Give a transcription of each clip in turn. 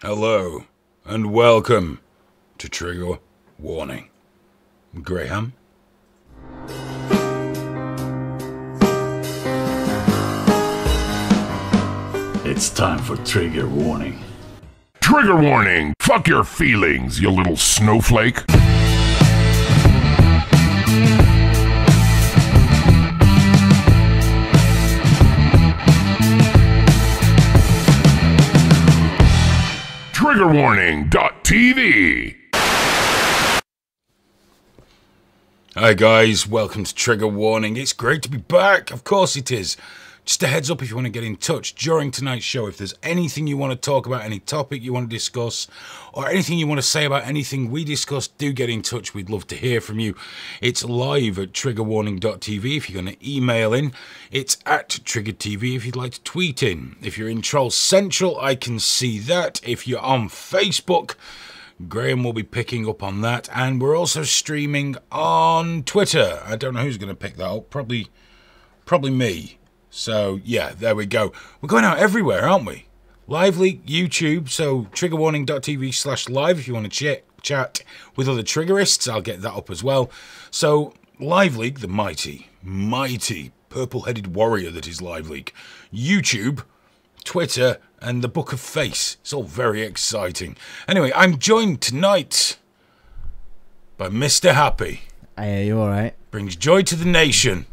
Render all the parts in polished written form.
Hello, and welcome to Trigger Warning. Graham? It's time for Trigger Warning. Trigger warning! Fuck your feelings, you little snowflake! Triggerwarning.tv. Hi guys, welcome to Trigger Warning. It's great to be back, of course it is. Just a heads up if you want to get in touch during tonight's show, if there's anything you want to talk about, any topic you want to discuss, or anything you want to say about anything we discuss, do get in touch. We'd love to hear from you. It's live at triggerwarning.tv if you're going to email in. It's at TriggerTV if you'd like to tweet in. If you're in Troll Central, I can see that. If you're on Facebook, Graham will be picking up on that. And we're also streaming on Twitter. I don't know who's going to pick that up. Probably me. So, yeah, there we go. We're going out everywhere, aren't we? Lively, YouTube, so triggerwarning.tv/live if you want to chat with other triggerists. I'll get that up as well. So, Live League, the mighty, purple-headed warrior that is Live League. YouTube, Twitter, and the Book of Face. It's all very exciting. Anyway, I'm joined tonight by Mr. Happy. Hey, are you alright? Brings joy to the nation,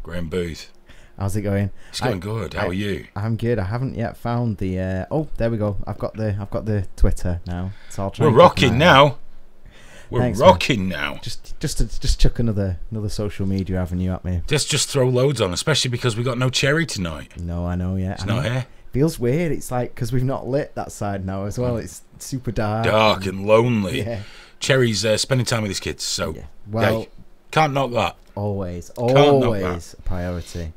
Graham Booth. How's it going? It's going good. How are you? I'm good. I haven't yet found the. Oh, there we go. I've got the Twitter now. So I'll try. We're rocking now. Thanks, rocking now. Just chuck another social media avenue at me. Just throw loads on, especially because we got no Cherry tonight. No, I know. Yeah, it's not here. Feels weird. It's like because we've not lit that side now as well. It's super dark and lonely. Yeah. Cherry's spending time with his kids, so yeah. Well, can't knock that. Always a priority.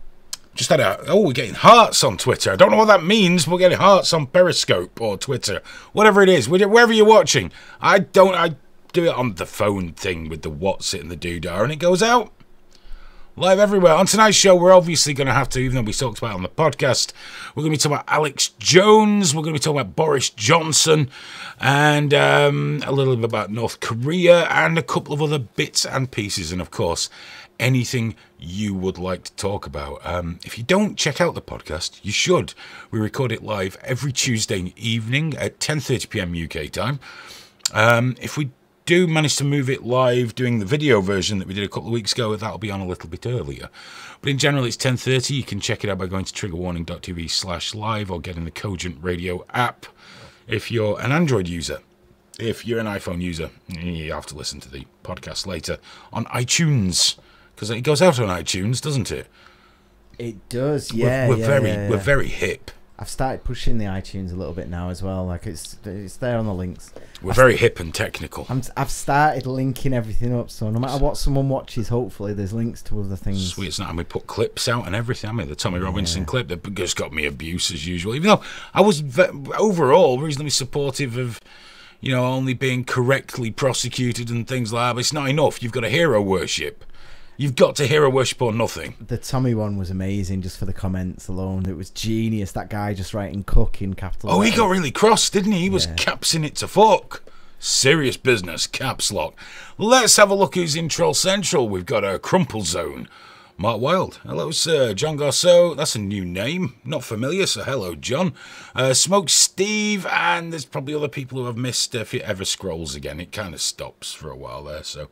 Just had we're getting hearts on Twitter. I don't know what that means. We're getting hearts on Periscope or Twitter, whatever it is, wherever you're watching. I do it on the phone thing with the what's it and the doodah, and it goes out live everywhere. On tonight's show, we're obviously going to have to, even though we talked about it on the podcast, we're going to be talking about Alex Jones. We're going to be talking about Boris Johnson, and a little bit about North Korea, and a couple of other bits and pieces, and of course, anything you would like to talk about. If you don't check out the podcast, you should. We record it live every Tuesday evening at 10:30 p.m. UK time. If we do manage to move it live, doing the video version that we did a couple of weeks ago, that'll be on a little bit earlier. But in general, it's 10:30. You can check it out by going to triggerwarning.tv/live or getting the Cogent Radio app if you're an Android user. If you're an iPhone user, you have to listen to the podcast later on iTunes. Because it goes out on iTunes, doesn't it? It does, yeah. We're very hip. I've started pushing the iTunes a little bit now as well. Like it's there on the links. We're very hip and technical. I've started linking everything up, so no matter what someone watches, hopefully there's links to other things. Sweet, it's not. And we put clips out and everything. I mean, the Tommy Robinson clip that just got me abuse as usual. Even though I was overall reasonably supportive of, only being correctly prosecuted and things like that. But it's not enough. You've got to hero worship. You've got to hero worship or nothing. The Tommy one was amazing just for the comments alone. It was genius. That guy just writing cook in capital letters. He got really cross, didn't he? He was capsing it to fuck. Serious business, caps lock. Let's have a look who's in Troll Central. We've got a Crumple Zone. Mark Wilde. Hello, sir. John Garceau. That's a new name. Not familiar, so hello, John. Smoke Steve, and there's probably other people who have missed. If it ever scrolls again, it kind of stops for a while there, so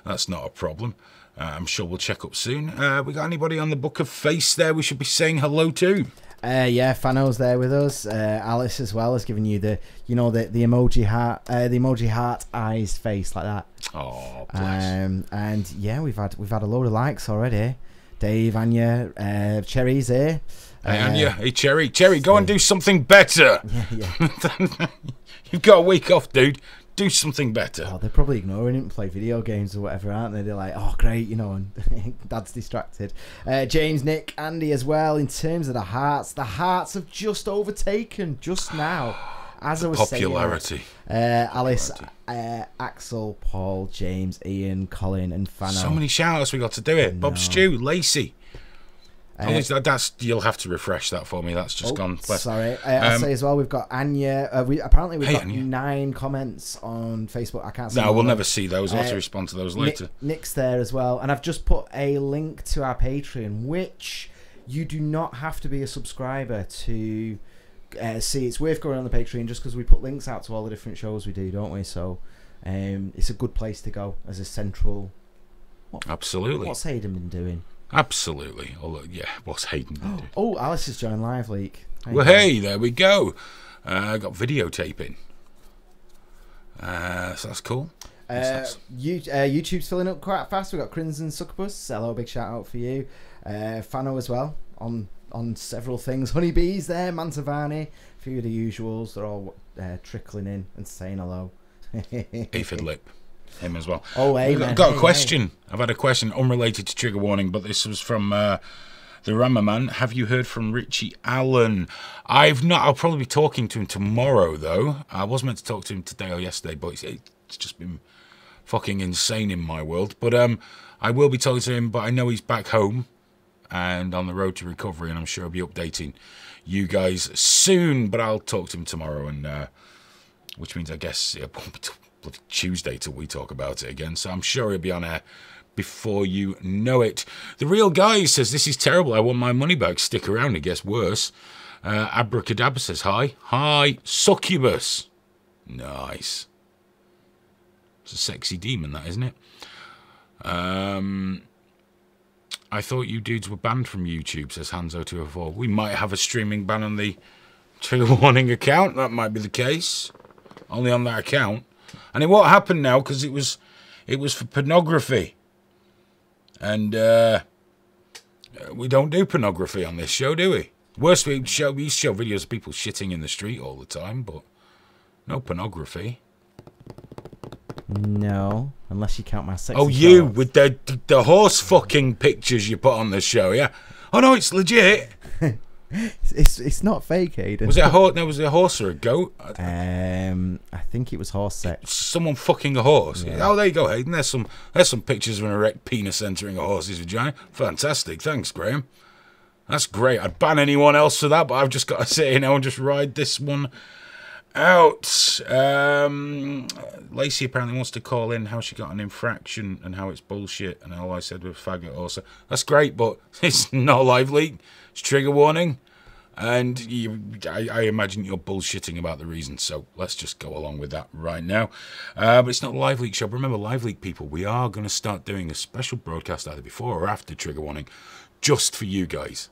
that's not a problem. I'm sure we'll check up soon. We got anybody on the Book of Face there we should be saying hello to? Yeah, Fano's there with us. Alice as well has given you the emoji heart eyes face like that. Oh, bless. And yeah, we've had a load of likes already. Dave, Anya, Cherry's here. Hey, Anya, hey Cherry, go and do something better. Yeah. You've got a week off, dude. Do something better. Oh, they're probably ignoring it and play video games or whatever, aren't they? They're like, oh, great, and Dad's distracted. James, Nick, Andy as well. In terms of the hearts have just overtaken just now. As I was popularity. saying, Alice, Axel, Paul, James, Ian, Colin, and Fano. So many shout-outs we got to do it. Bob Stew, Lacey. That's you'll have to refresh that for me. That's just gone. Sorry, I'll say as well. We've got Anya. We've got Anya. 9 comments on Facebook. I can't see. No, we'll never see those. I'll have to respond to those later. Nick's there as well, and I've just put a link to our Patreon, which you do not have to be a subscriber to see. It's worth going on the Patreon just because we put links out to all the different shows we do, don't we? So it's a good place to go as a central. Absolutely. What's Hayden been doing? Absolutely. Although, yeah, what's Hayden been doing? Oh, Alice has joined Live Leak. Well, hey, there we go. I got videotaping. So that's cool. YouTube's filling up quite fast. We've got Crimson Succubus. Hello, big shout out for you. Fano as well on several things. Honeybees there, Mantavani, a few of the usuals. They're all trickling in and saying hello. Aphid Lip, him as well. Oh, amen. I've got a question. I've had a question unrelated to trigger warning, but this was from the Ramaman. Have you heard from Richie Allen? I've not. I'll probably be talking to him tomorrow, though. I was meant to talk to him today or yesterday, but it's just been fucking insane in my world. But I will be talking to him, but I know he's back home and on the road to recovery, and I'm sure he'll be updating you guys soon. But I'll talk to him tomorrow, and which means I guess it won't be till Tuesday till we talk about it again. So I'm sure he'll be on air before you know it. The Real Guy says, this is terrible. I want my money back. Stick around, it gets worse. Abracadabra says, hi. Hi. Succubus. Nice. It's a sexy demon, that, isn't it? I thought you dudes were banned from YouTube, says Hanzo204. We might have a streaming ban on the trigger warning account. That might be the case. Only on that account. And it won't happen now because it was for pornography. And we don't do pornography on this show, do we? Worst, we used to show videos of people shitting in the street all the time, but no pornography. No, unless you count my sexy Oh, you shorts. with the horse fucking pictures you put on the show, yeah? Oh no, it's legit. It's not fake, Aiden. Was it a horse? No, was it a horse or a goat? I think it was horse sex. Someone fucking a horse. Yeah. Oh, there you go, Hayden. There's some pictures of an erect penis entering a horse's vagina. Fantastic. Thanks, Graham. That's great. I'd ban anyone else for that, but I've just got to sit here now and just ride this one out. Lacey apparently wants to call in how she got an infraction and how it's bullshit, and all I said was faggot also. That's great, but it's not a live leak. It's trigger warning, and I imagine you're bullshitting about the reason, so let's just go along with that right now. But it's not a live leak show. But remember, live leak people, we are going to start doing a special broadcast either before or after trigger warning, just for you guys.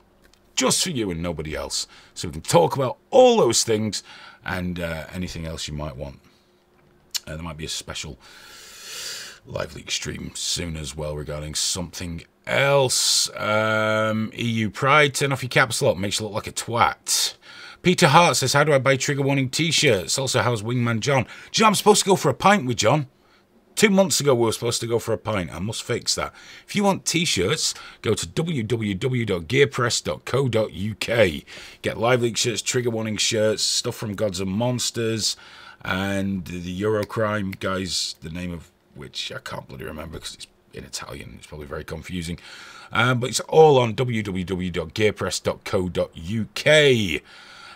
Just for you and nobody else. So we can talk about all those things and anything else you might want. There might be a special live leak stream soon as well regarding something else. EU Pride, turn off your caps lock, makes you look like a twat. Peter Hart says, how do I buy trigger warning t-shirts? Also, how's Wingman John? Do you know I'm supposed to go for a pint with John? 2 months ago, we were supposed to go for a pint. I must fix that. If you want t-shirts, go to www.gearpress.co.uk. Get live leak shirts, trigger warning shirts, stuff from Gods and Monsters, and the Eurocrime guys, the name of which I can't bloody remember because it's in Italian. It's probably very confusing. But it's all on www.gearpress.co.uk.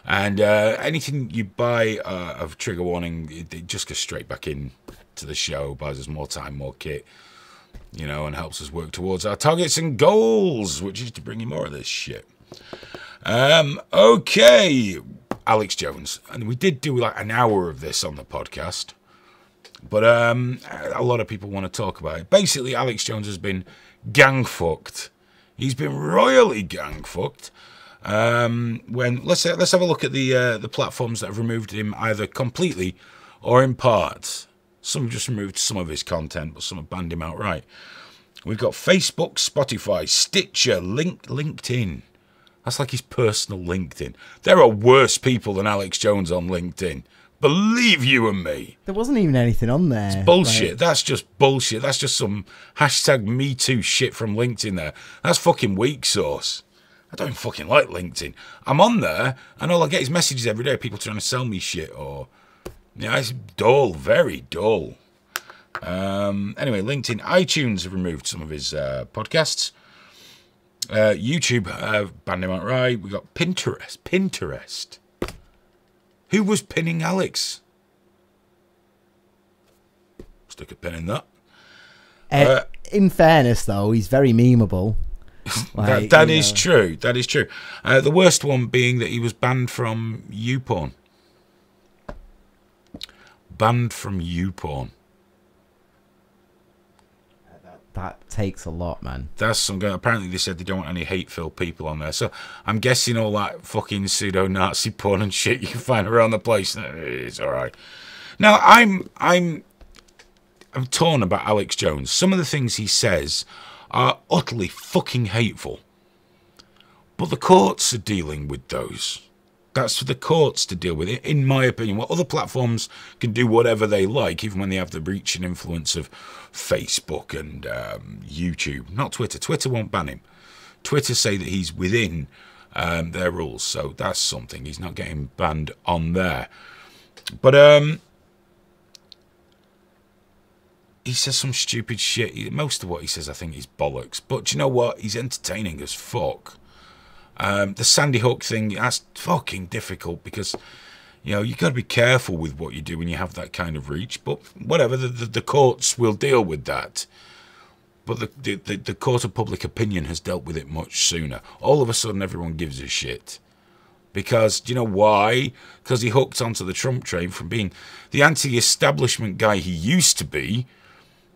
And anything you buy of trigger warning, it just goes straight back in to the show, buys us more time, more kit, you know, and helps us work towards our targets and goals, which is to bring you more of this shit. Okay, Alex Jones, and we did do like an hour of this on the podcast, but a lot of people want to talk about it. Basically, Alex Jones has been gang fucked. He's been royally gang fucked. Let's have a look at the platforms that have removed him either completely or in parts. Some just removed some of his content, but some have banned him outright. We've got Facebook, Spotify, Stitcher, LinkedIn. That's like his personal LinkedIn. There are worse people than Alex Jones on LinkedIn. Believe you and me. There wasn't even anything on there. It's bullshit. Like... That's just bullshit. That's just some hashtag #MeToo shit from LinkedIn there. That's fucking weak sauce. I don't even fucking like LinkedIn. I'm on there, and all I get is messages every day. People trying to sell me shit or... Yeah, it's dull, very dull. Anyway, LinkedIn, iTunes have removed some of his podcasts. YouTube banned him outright. We got Pinterest. Pinterest. Who was pinning Alex? Stick a pin in that. In fairness, though, he's very memeable. Like, that is true. That is true. The worst one being that he was banned from YouPorn. Banned from YouPorn. That takes a lot, man. That's some. Apparently, they said they don't want any hate-filled people on there. So I'm guessing all that fucking pseudo-Nazi porn and shit you can find around the place. It's all right. Now I'm torn about Alex Jones. Some of the things he says are utterly fucking hateful. But the courts are dealing with those. That's for the courts to deal with it, in my opinion. Well, other platforms can do whatever they like, even when they have the reach and influence of Facebook and YouTube. Not Twitter. Twitter won't ban him. Twitter say that he's within their rules, so that's something. He's not getting banned on there. But he says some stupid shit. Most of what he says, I think, is bollocks. But do you know what? He's entertaining as fuck. The Sandy Hook thing, that's fucking difficult because, you know, you got to be careful with what you do when you have that kind of reach. But whatever, the courts will deal with that. But the court of public opinion has dealt with it much sooner. All of a sudden, everyone gives a shit. Because, do you know why? Because he hooked onto the Trump train from being the anti-establishment guy he used to be.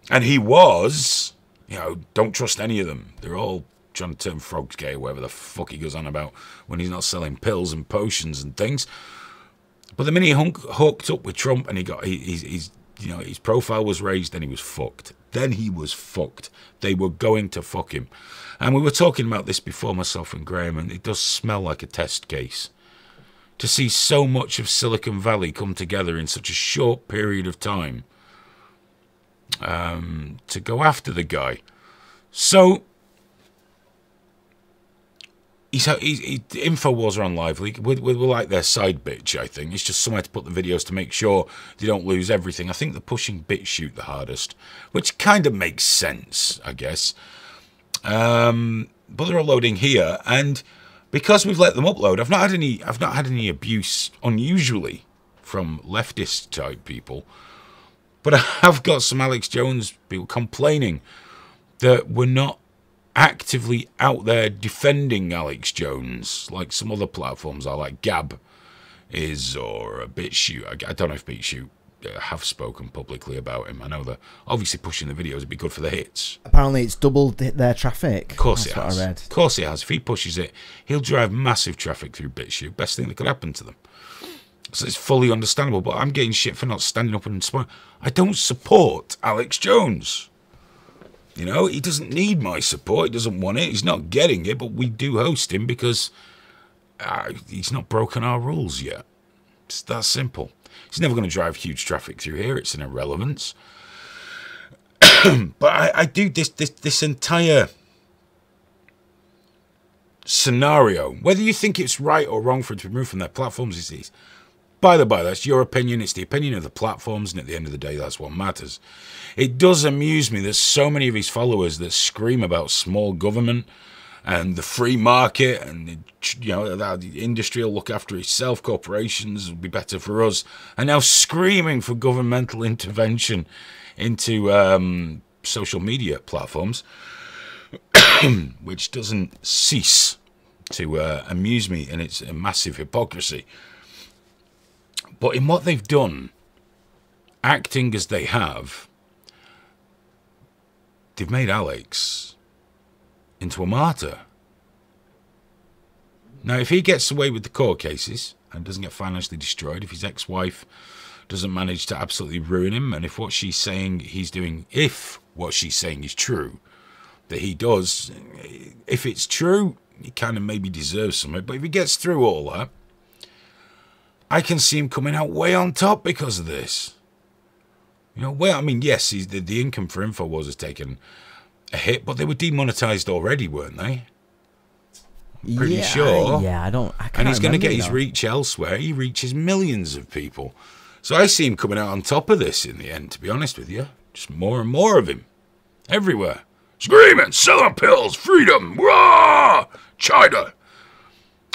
And he was, you know, don't trust any of them. They're all trying to turn frogs gay, whatever the fuck he goes on about when he's not selling pills and potions and things. But the minute he hooked up with Trump and he got his you know, his profile was raised, then he was fucked. Then he was fucked. They were going to fuck him. And we were talking about this before, myself and Graham, and it does smell like a test case. To see so much of Silicon Valley come together in such a short period of time to go after the guy. So InfoWars are on Lively. We're like their side bitch, I think. It's just somewhere to put the videos to make sure they don't lose everything. I think they're pushing BitChute the hardest, which kind of makes sense, I guess. But they're uploading here, and because we've let them upload, I've not had any abuse unusually from leftist type people. But I have got some Alex Jones people complaining that we're not actively out there defending Alex Jones like some other platforms are, like Gab is, or BitChute. I don't know if BitChute have spoken publicly about him. I know they're obviously pushing the videos. It'd be good for the hits. Apparently it's doubled their traffic. Of course That's it has. what I read. Of course it has. If he pushes it, he'll drive massive traffic through BitChute. Best thing that could happen to them. So it's fully understandable. But I'm getting shit for not standing up and support. I don't support Alex Jones. You know, he doesn't need my support. He doesn't want it. He's not getting it. But we do host him because he's not broken our rules yet. It's that simple. He's never going to drive huge traffic through here. It's an irrelevance. But I do this entire scenario, whether you think it's right or wrong for it to be removed from their platforms, is by the by, that's your opinion. It's the opinion of the platforms, and at the end of the day, that's what matters. It does amuse me. There's so many of his followers that scream about small government and the free market, and you know that the industry will look after itself. Corporations will be better for us, and now screaming for governmental intervention into social media platforms, which doesn't cease to amuse me in its massive hypocrisy. But in what they've done, acting as they have, they've made Alex into a martyr. Now, if he gets away with the court cases and doesn't get financially destroyed, if his ex-wife doesn't manage to absolutely ruin him, and if what she's saying he's doing, if what she's saying is true, that he does, if it's true, he kind of maybe deserves something. But if he gets through all that, I can see him coming out way on top because of this. You know, well, I mean, yes, the income for InfoWars has taken a hit, but they were demonetized already, weren't they? I'm pretty sure. Yeah, I can't. And he's going to get his though. reach elsewhere. He reaches millions of people. So I see him coming out on top of this in the end, to be honest with you. Just more and more of him. Everywhere. screaming, selling pills, freedom, rah, China.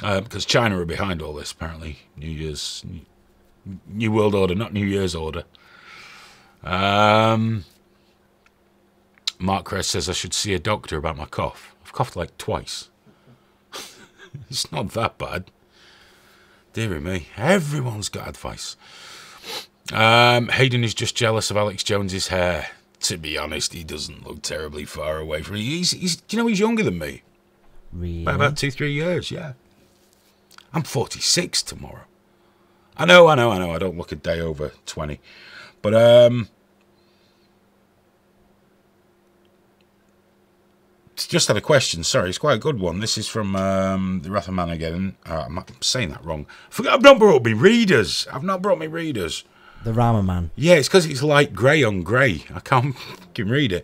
Because China are behind all this, apparently. New World Order, not New Year's Order. Mark Crest says I should see a doctor about my cough. I've coughed like twice. It's not that bad. Dear me, everyone's got advice. Hayden is just jealous of Alex Jones's hair. To be honest, he doesn't look terribly far away from me. He's younger than me. Really? By about 2-3 years, yeah. I'm 46 tomorrow. I know. I don't look a day over 20. But, just had a question. Sorry, it's quite a good one. This is from the Wrath of Man again. I'm saying that wrong. I've not brought me readers. The Rama Man. Yeah, it's because it's light grey on grey. I can't fucking read it.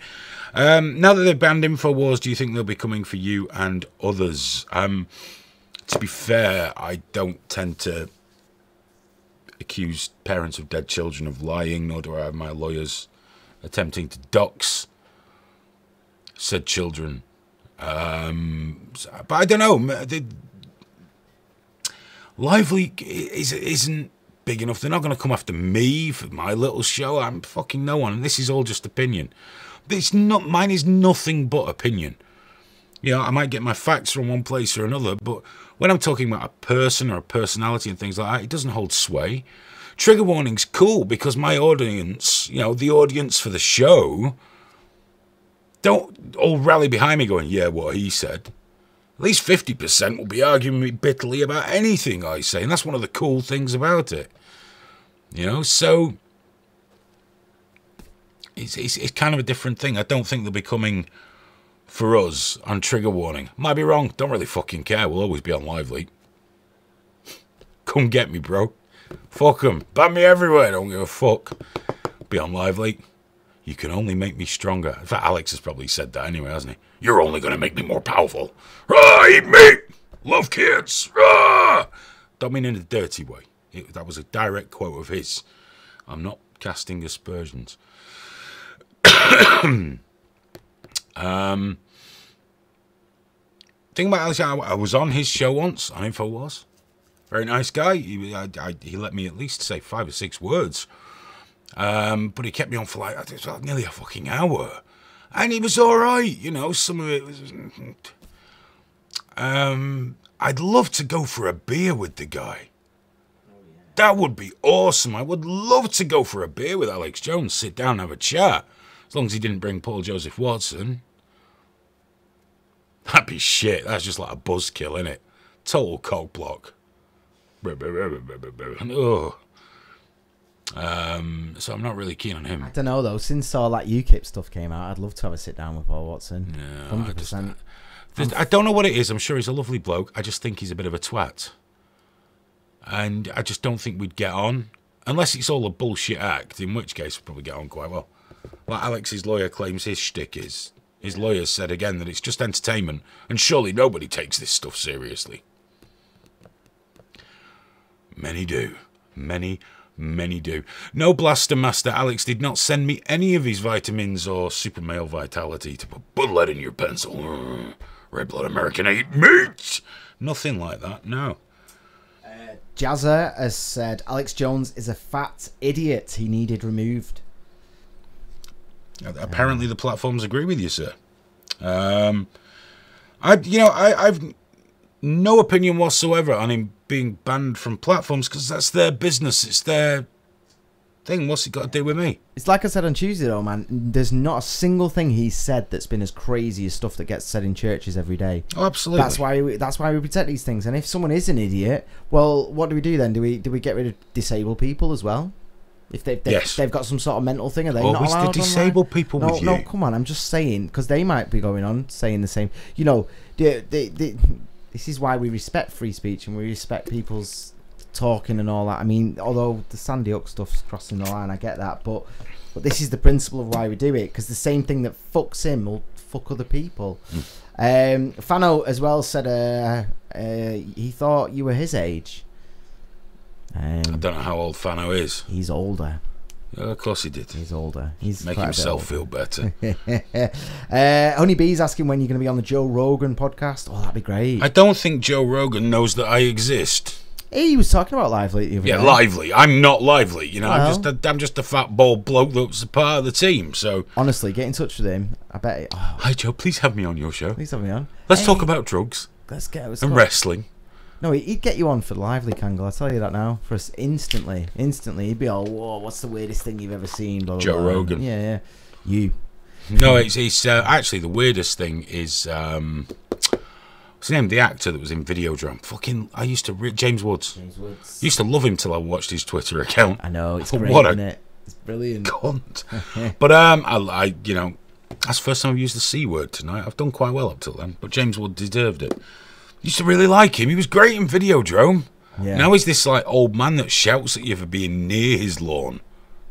Now that they've banned InfoWars, do you think they'll be coming for you and others? To be fair, I don't tend to accuse parents of dead children of lying, nor do I have my lawyers attempting to dox said children. But I don't know. Lively isn't big enough. They're not going to come after me for my little show. I'm fucking no one. And this is all just opinion. Mine is nothing but opinion. You know, I might get my facts from one place or another, but when I'm talking about a person or a personality and things like that, it doesn't hold sway. Trigger warning's cool because my audience, you know, the audience for the show, don't all rally behind me going, yeah, what he said. At least 50% will be arguing me bitterly about anything I say, and that's one of the cool things about it. You know, so it's kind of a different thing. I don't think they'll be coming for us on Trigger Warning. Might be wrong. Don't really fucking care. We'll always be on Lively. Come get me, bro. Fuck them. Ban me everywhere. Don't give a fuck. Be on Lively. You can only make me stronger. In fact, Alex has probably said that anyway, hasn't he? You're only going to make me more powerful. Ah, eat meat. Love kids. Ah. Don't mean in a dirty way. That was a direct quote of his. I'm not casting aspersions. Thing about Alex, I was on his show once on InfoWars. Very nice guy. He let me at least say 5 or 6 words. But he kept me on for like nearly a fucking hour. And he was alright, you know, some of it was... I'd love to go for a beer with the guy. That would be awesome. I would love to go for a beer with Alex Jones, sit down and have a chat. As long as he didn't bring Paul Joseph Watson. That'd be shit. That's just like a buzzkill, innit? Total cock block. Ugh. So I'm not really keen on him. I don't know though. Since all that UKIP stuff came out, I'd love to have a sit down with Paul Watson. Yeah, 100%. I don't know what it is. I'm sure he's a lovely bloke. I just think he's a bit of a twat. And I just don't think we'd get on. Unless it's all a bullshit act, in which case we'd probably get on quite well. Like Alex's lawyer claims his shtick is. His lawyer said again that it's just entertainment, and surely nobody takes this stuff seriously. Many do. Many do. No Blaster Master, Alex did not send me any of his vitamins or super male vitality to put lead in your pencil. Red blood American eat meat. Nothing like that, no. Jazza has said Alex Jones is a fat idiot. He needed removed. Apparently the platforms agree with you, sir. I've no opinion whatsoever on him being banned from platforms because that's their business. It's their thing. What's it got to do with me? It's like I said on Tuesday, though, man. There's not a single thing he's said that's been as crazy as stuff that gets said in churches every day. Oh, absolutely. That's why we protect these things. And if someone is an idiot, well, what do we do then? Do we get rid of disabled people as well? If they've got some sort of mental thing, are they not allowed? To disable people with you? No, come on. I'm just saying because they might be going on saying the same. You know, this is why we respect free speech and we respect people's talking and all that. I mean, although the Sandy Hook stuff's crossing the line, I get that, but this is the principle of why we do it because the same thing that fucks him will fuck other people. Fano as well said he thought you were his age. I don't know how old Fano is. He's older. Of course he did. He's older. He's Make quite a bit himself older. feel better. Honey B's asking when you're going to be on the Joe Rogan podcast. Oh, that'd be great. I don't think Joe Rogan knows that I exist. He was talking about Lively the other Yeah, day. Lively. I'm not Lively. You know, Well. I'm just a fat bald bloke that's a part of the team. So, Honestly, get in touch with him. I bet. Oh, hi Joe, please have me on your show. please have me on. Let's Hey, talk about drugs Let's and go. wrestling. No, he'd get you on for the Lively Kangle. I'll tell you that now. For us, instantly. He'd be all, whoa, what's the weirdest thing you've ever seen? Blah, blah, Joe blah. Rogan. Yeah. You. No, it's actually the weirdest thing is what's his name? The actor that was in Videodrome. Fucking, I used to James Woods. James Woods. Used to love him till I watched his Twitter account. I know, it's great, What a isn't it? It's brilliant. cunt. But I you know, that's the first time I've used the C word tonight. I've done quite well up till then, but James Wood deserved it. Used to really like him. He was great in Videodrome. Yeah. Now he's this like old man that shouts at you for being near his lawn.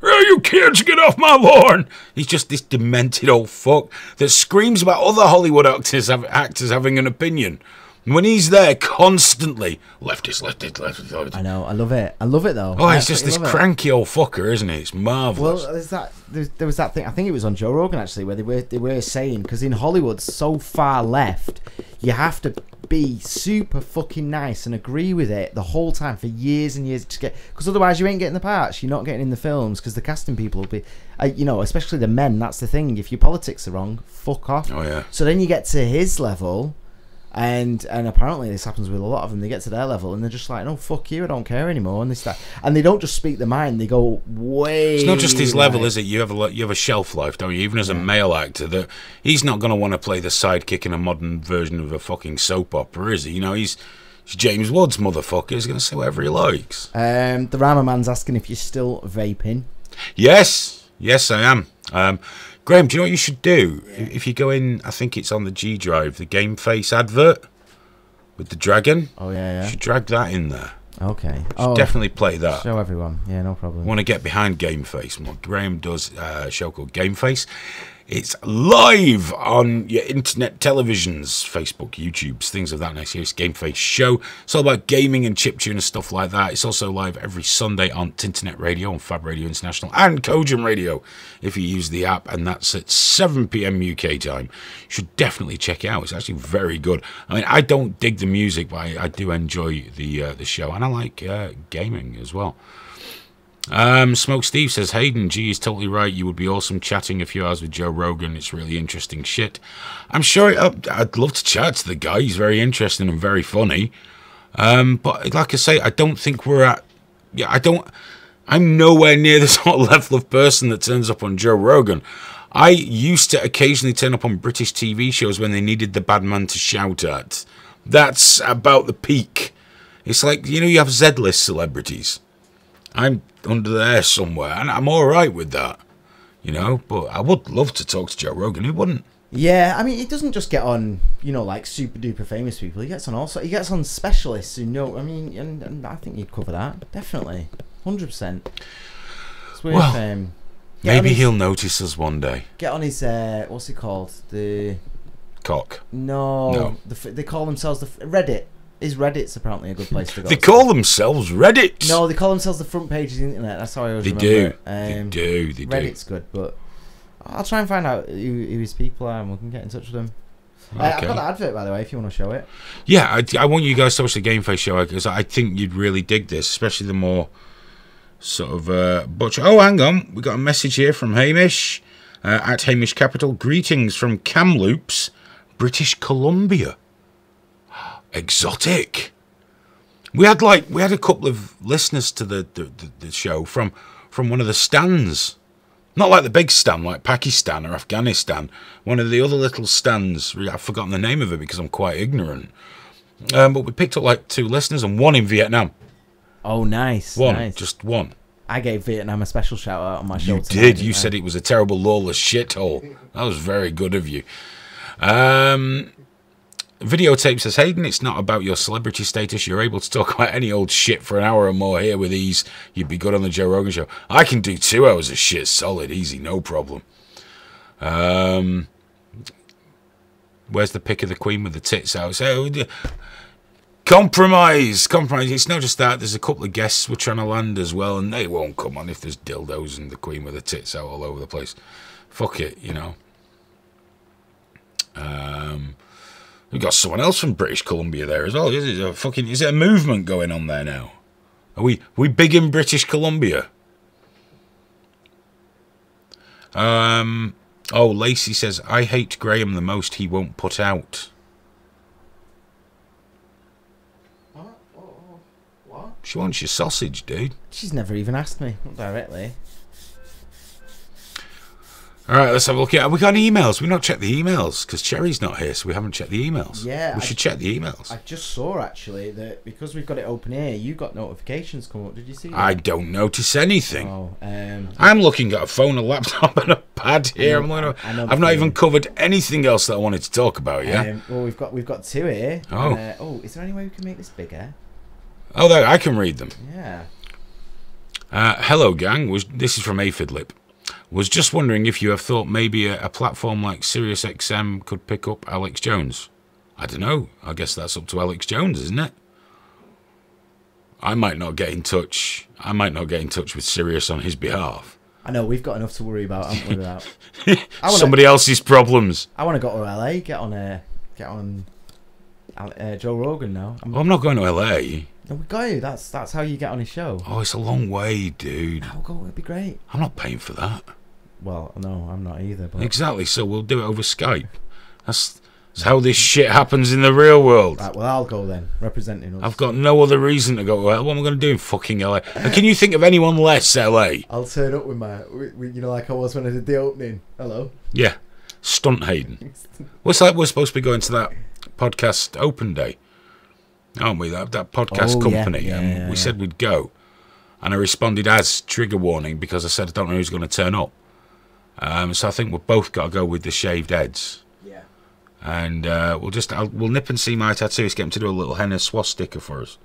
Hey, you kids, get off my lawn! He's just this demented old fuck that screams about other Hollywood actors having an opinion. When he's there constantly, leftist. I know, I love it. I love it though. Oh, I he's just this absolutely love it. cranky old fucker, isn't he? It's marvellous. Well, there was that thing. I think it was on Joe Rogan actually, where they were saying, because in Hollywood, so far left, you have to be super fucking nice and agree with it the whole time for years and years to get, because otherwise you ain't getting the parts. You're not getting in the films because the casting people will be, you know, especially the men. That's the thing. If your politics are wrong, fuck off. Oh yeah. So then you get to his level. And apparently this happens with a lot of them. They get to their level and they're just like, no, fuck you, I don't care anymore. And they start, and they don't just speak their mind. They go way. It's not just his level, right. is it? You have a shelf life, don't you? Even as a male actor, that he's not going to want to play the sidekick in a modern version of a fucking soap opera, is he? You know, he's James Woods, motherfucker. He's going to say whatever he likes. The Rama man's asking if you're still vaping. Yes, I am. Graham, do you know what you should do? If you go in, I think it's on the G Drive, the Game Face advert with the dragon. Oh yeah. You should drag that in there. Okay. Definitely play that. Show everyone. Yeah, no problem. Want to get behind Game Face more. Graham does a show called Game Face. It's live on your internet televisions, Facebook, YouTubes, things of that nature. It's Game Face show. It's all about gaming and chiptune and stuff like that. It's also live every Sunday on Tinternet Radio, on Fab Radio International, and Kojam Radio if you use the app, and that's at 7 p.m. UK time. You should definitely check it out. It's actually very good. I mean, I don't dig the music, but I do enjoy the show, and I like gaming as well. Smoke Steve says, Hayden, G is totally right. You would be awesome chatting a few hours with Joe Rogan. It's really interesting shit. I'm sure I'd love to chat to the guy. He's very interesting and very funny. But like I say, I don't think we're at. Yeah, I'm nowhere near the sort of level of person that turns up on Joe Rogan. I used to occasionally turn up on British TV shows when they needed the bad man to shout at. That's about the peak. It's like, you know, you have Z-list celebrities. I'm under there somewhere, and I'm all right with that, you know. But I would love to talk to Joe Rogan. Who wouldn't? Yeah, I mean, he doesn't just get on, you know, like super duper famous people. He gets on specialists who know. I mean, and I think you'd cover that definitely, 100%. It's weird. Well, maybe he'll notice us one day. Get on his what's it called? The cock. No. They call themselves the Reddit. Reddit's apparently a good place to go. They call themselves Reddit. No, they call themselves the front page of the internet. That's how I always they remember do. it. They do. Reddit's good, but I'll try and find out who his people are and we can get in touch with them. Okay. I've got the advert, by the way, if you want to show it. Yeah, I want you guys to watch the Game Face show because I think you'd really dig this, especially the more sort of butcher. Oh, hang on. We got a message here from Hamish at Hamish Capital. Greetings from Kamloops, British Columbia. Exotic. We had a couple of listeners to the show from one of the stands. Not like the big stand like Pakistan or Afghanistan. One of the other little stands. I've forgotten the name of it because I'm quite ignorant. But we picked up like 2 listeners and 1 in Vietnam. Oh, nice. One. Just 1. I gave Vietnam a special shout out on my show. You did. You said it was a terrible lawless shithole. That was very good of you. Videotape says, Hayden, it's not about your celebrity status. You're able to talk about any old shit for an hour or more here with ease. You'd be good on the Joe Rogan show. I can do 2 hours of shit solid, easy, no problem. Where's the pic of the Queen with the tits out? So, Compromise. It's not just that. There's a couple of guests we're trying to land as well, and they won't come on if there's dildos and the Queen with her tits out all over the place. Fuck it, you know. We've got someone else from British Columbia there as well. Is it a movement going on there now? Are we big in British Columbia? Oh, Lacey says, I hate Graham the most. He won't put out. What? She wants your sausage, dude. She's never even asked me, not directly. Alright, let's have a look at it. Have we got any emails? We've not checked the emails because Cherry's not here, so we haven't checked the emails. Yeah. We should check the emails. I just saw, actually, that because we've got it open here, you got notifications come up. Did you see that? I don't notice anything. Oh, I'm looking at a phone, a laptop, and a pad here. I've not even covered anything else that I wanted to talk about, yeah? Well, we've got two here. Oh. And, is there any way we can make this bigger? Oh, there, I can read them. Yeah. Hello, gang. This is from Aphidlip. Was just wondering if you have thought maybe a platform like SiriusXM could pick up Alex Jones. I don't know. I guess that's up to Alex Jones, isn't it? I might not get in touch. With Sirius on his behalf. I know, we've got enough to worry about, haven't we? Without somebody else's problems. I want to go to LA. Get on Joe Rogan now. I'm not going to LA. No, we go. That's how you get on his show. Oh, it's a long way, dude. I'll go. It'd be great. I'm not paying for that. Well, no, I'm not either. But... Exactly. So we'll do it over Skype. That's how this shit happens in the real world. Right, well, I'll go then, representing us. I've got no other reason to go to LA. What am I going to do in fucking LA? And can you think of anyone less LA? I'll turn up with my, like I was when I did the opening. Hello. Yeah, Stunt Hayden. What's like we're supposed to be going to that podcast open day, aren't we? That podcast company. Yeah, we said we'd go, and I responded as trigger warning because I said I don't know who's going to turn up. So I think we've both got to go with the shaved heads. Yeah. And we'll nip and see my tattooist, get him to do a little henna swastika for us.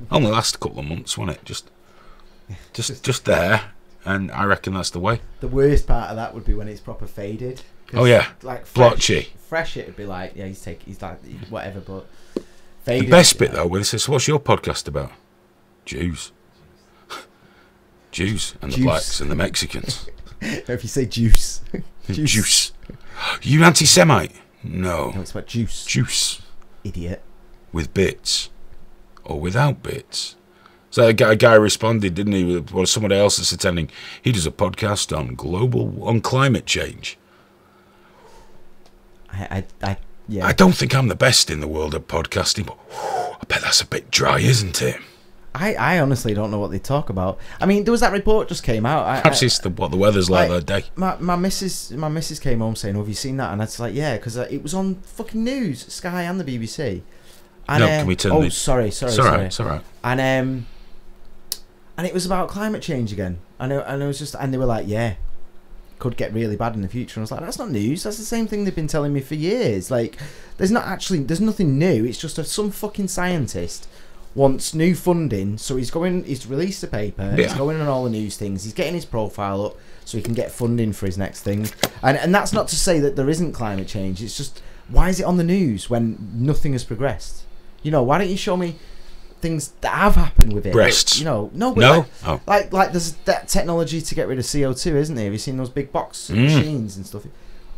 Only last a couple of months, won't it? Just there, and I reckon that's the way. The worst part of that would be when it's proper faded. Oh yeah, like blotchy. Fresh, it'd be like he's like whatever, but faded. The best bit though, when it says, "What's your podcast about?" Jews, and the blacks and the Mexicans. If you say juice. Juice. You anti-Semite? No. No, it's about juice. Juice. Idiot. With bits. Or without bits. So a guy responded, didn't he? Well, somebody else that's attending. He does a podcast on climate change. Yeah. I don't think I'm the best in the world at podcasting, but I bet that's a bit dry, isn't it? I honestly don't know what they talk about. I mean, there was that report just came out. Perhaps it's what the weather's like that day. My missus came home saying, "Oh, have you seen that?" And I was like, "Yeah," because it was on fucking news, Sky and the BBC. And, no, can we turn? Oh, sorry. It's all right. It's all right. And it was about climate change again. And it was just, and they were like, "Yeah, could get really bad in the future." And I was like, "That's not news. That's the same thing they've been telling me for years. Like, there's nothing new. It's just some fucking scientist wants new funding, so he's released a paper, he's going on all the news things, he's getting his profile up so he can get funding for his next thing. And that's not to say that there isn't climate change, it's just, why is it on the news when nothing has progressed? Why don't you show me things that have happened with it? Breasts. Like there's that technology to get rid of CO2, isn't there? Have you seen those big box machines and stuff?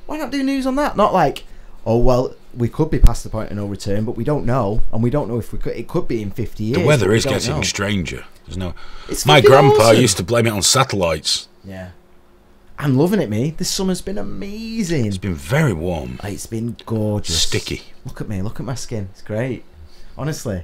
Why not do news on that? Not like, oh well, we could be past the point of no return, but we don't know, and we don't know if we could. It could be in 50 years. The weather is getting stranger. It's my grandpa awesome. Used to blame it on satellites. Yeah, I'm loving it, me. This summer's been amazing. It's been very warm. It's been gorgeous. Sticky. Look at me. Look at my skin. It's great. Honestly,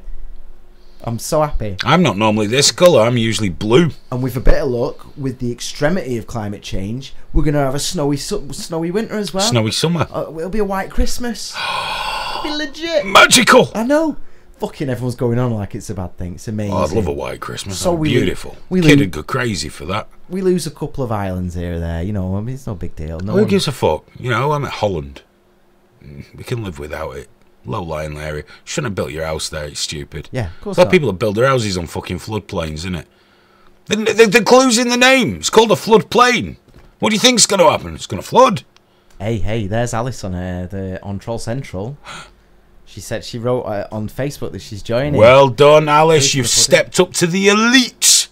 I'm so happy. I'm not normally this colour. I'm usually blue. And with a bit of luck, with the extremity of climate change, we're going to have a snowy winter as well. Snowy summer. It'll be a white Christmas. It'll be legit. Magical. I know. Fucking everyone's going on like it's a bad thing. It's amazing. Oh, I'd love a white Christmas. So beautiful. Kid would go crazy for that. We lose a couple of islands here or there. I mean, it's no big deal. Who gives a fuck? I'm at Holland. We can live without it. Low-lying area. Shouldn't have built your house there. It's stupid. Yeah, of course. A lot of people that build their houses on fucking floodplains, isn't it? The clue's in the name. It's called a floodplain. What do you think's going to happen? It's going to flood. Hey, there's Alice on Troll Central. She said she wrote on Facebook that she's joining. Well done, Alice. You've stepped up to the elite.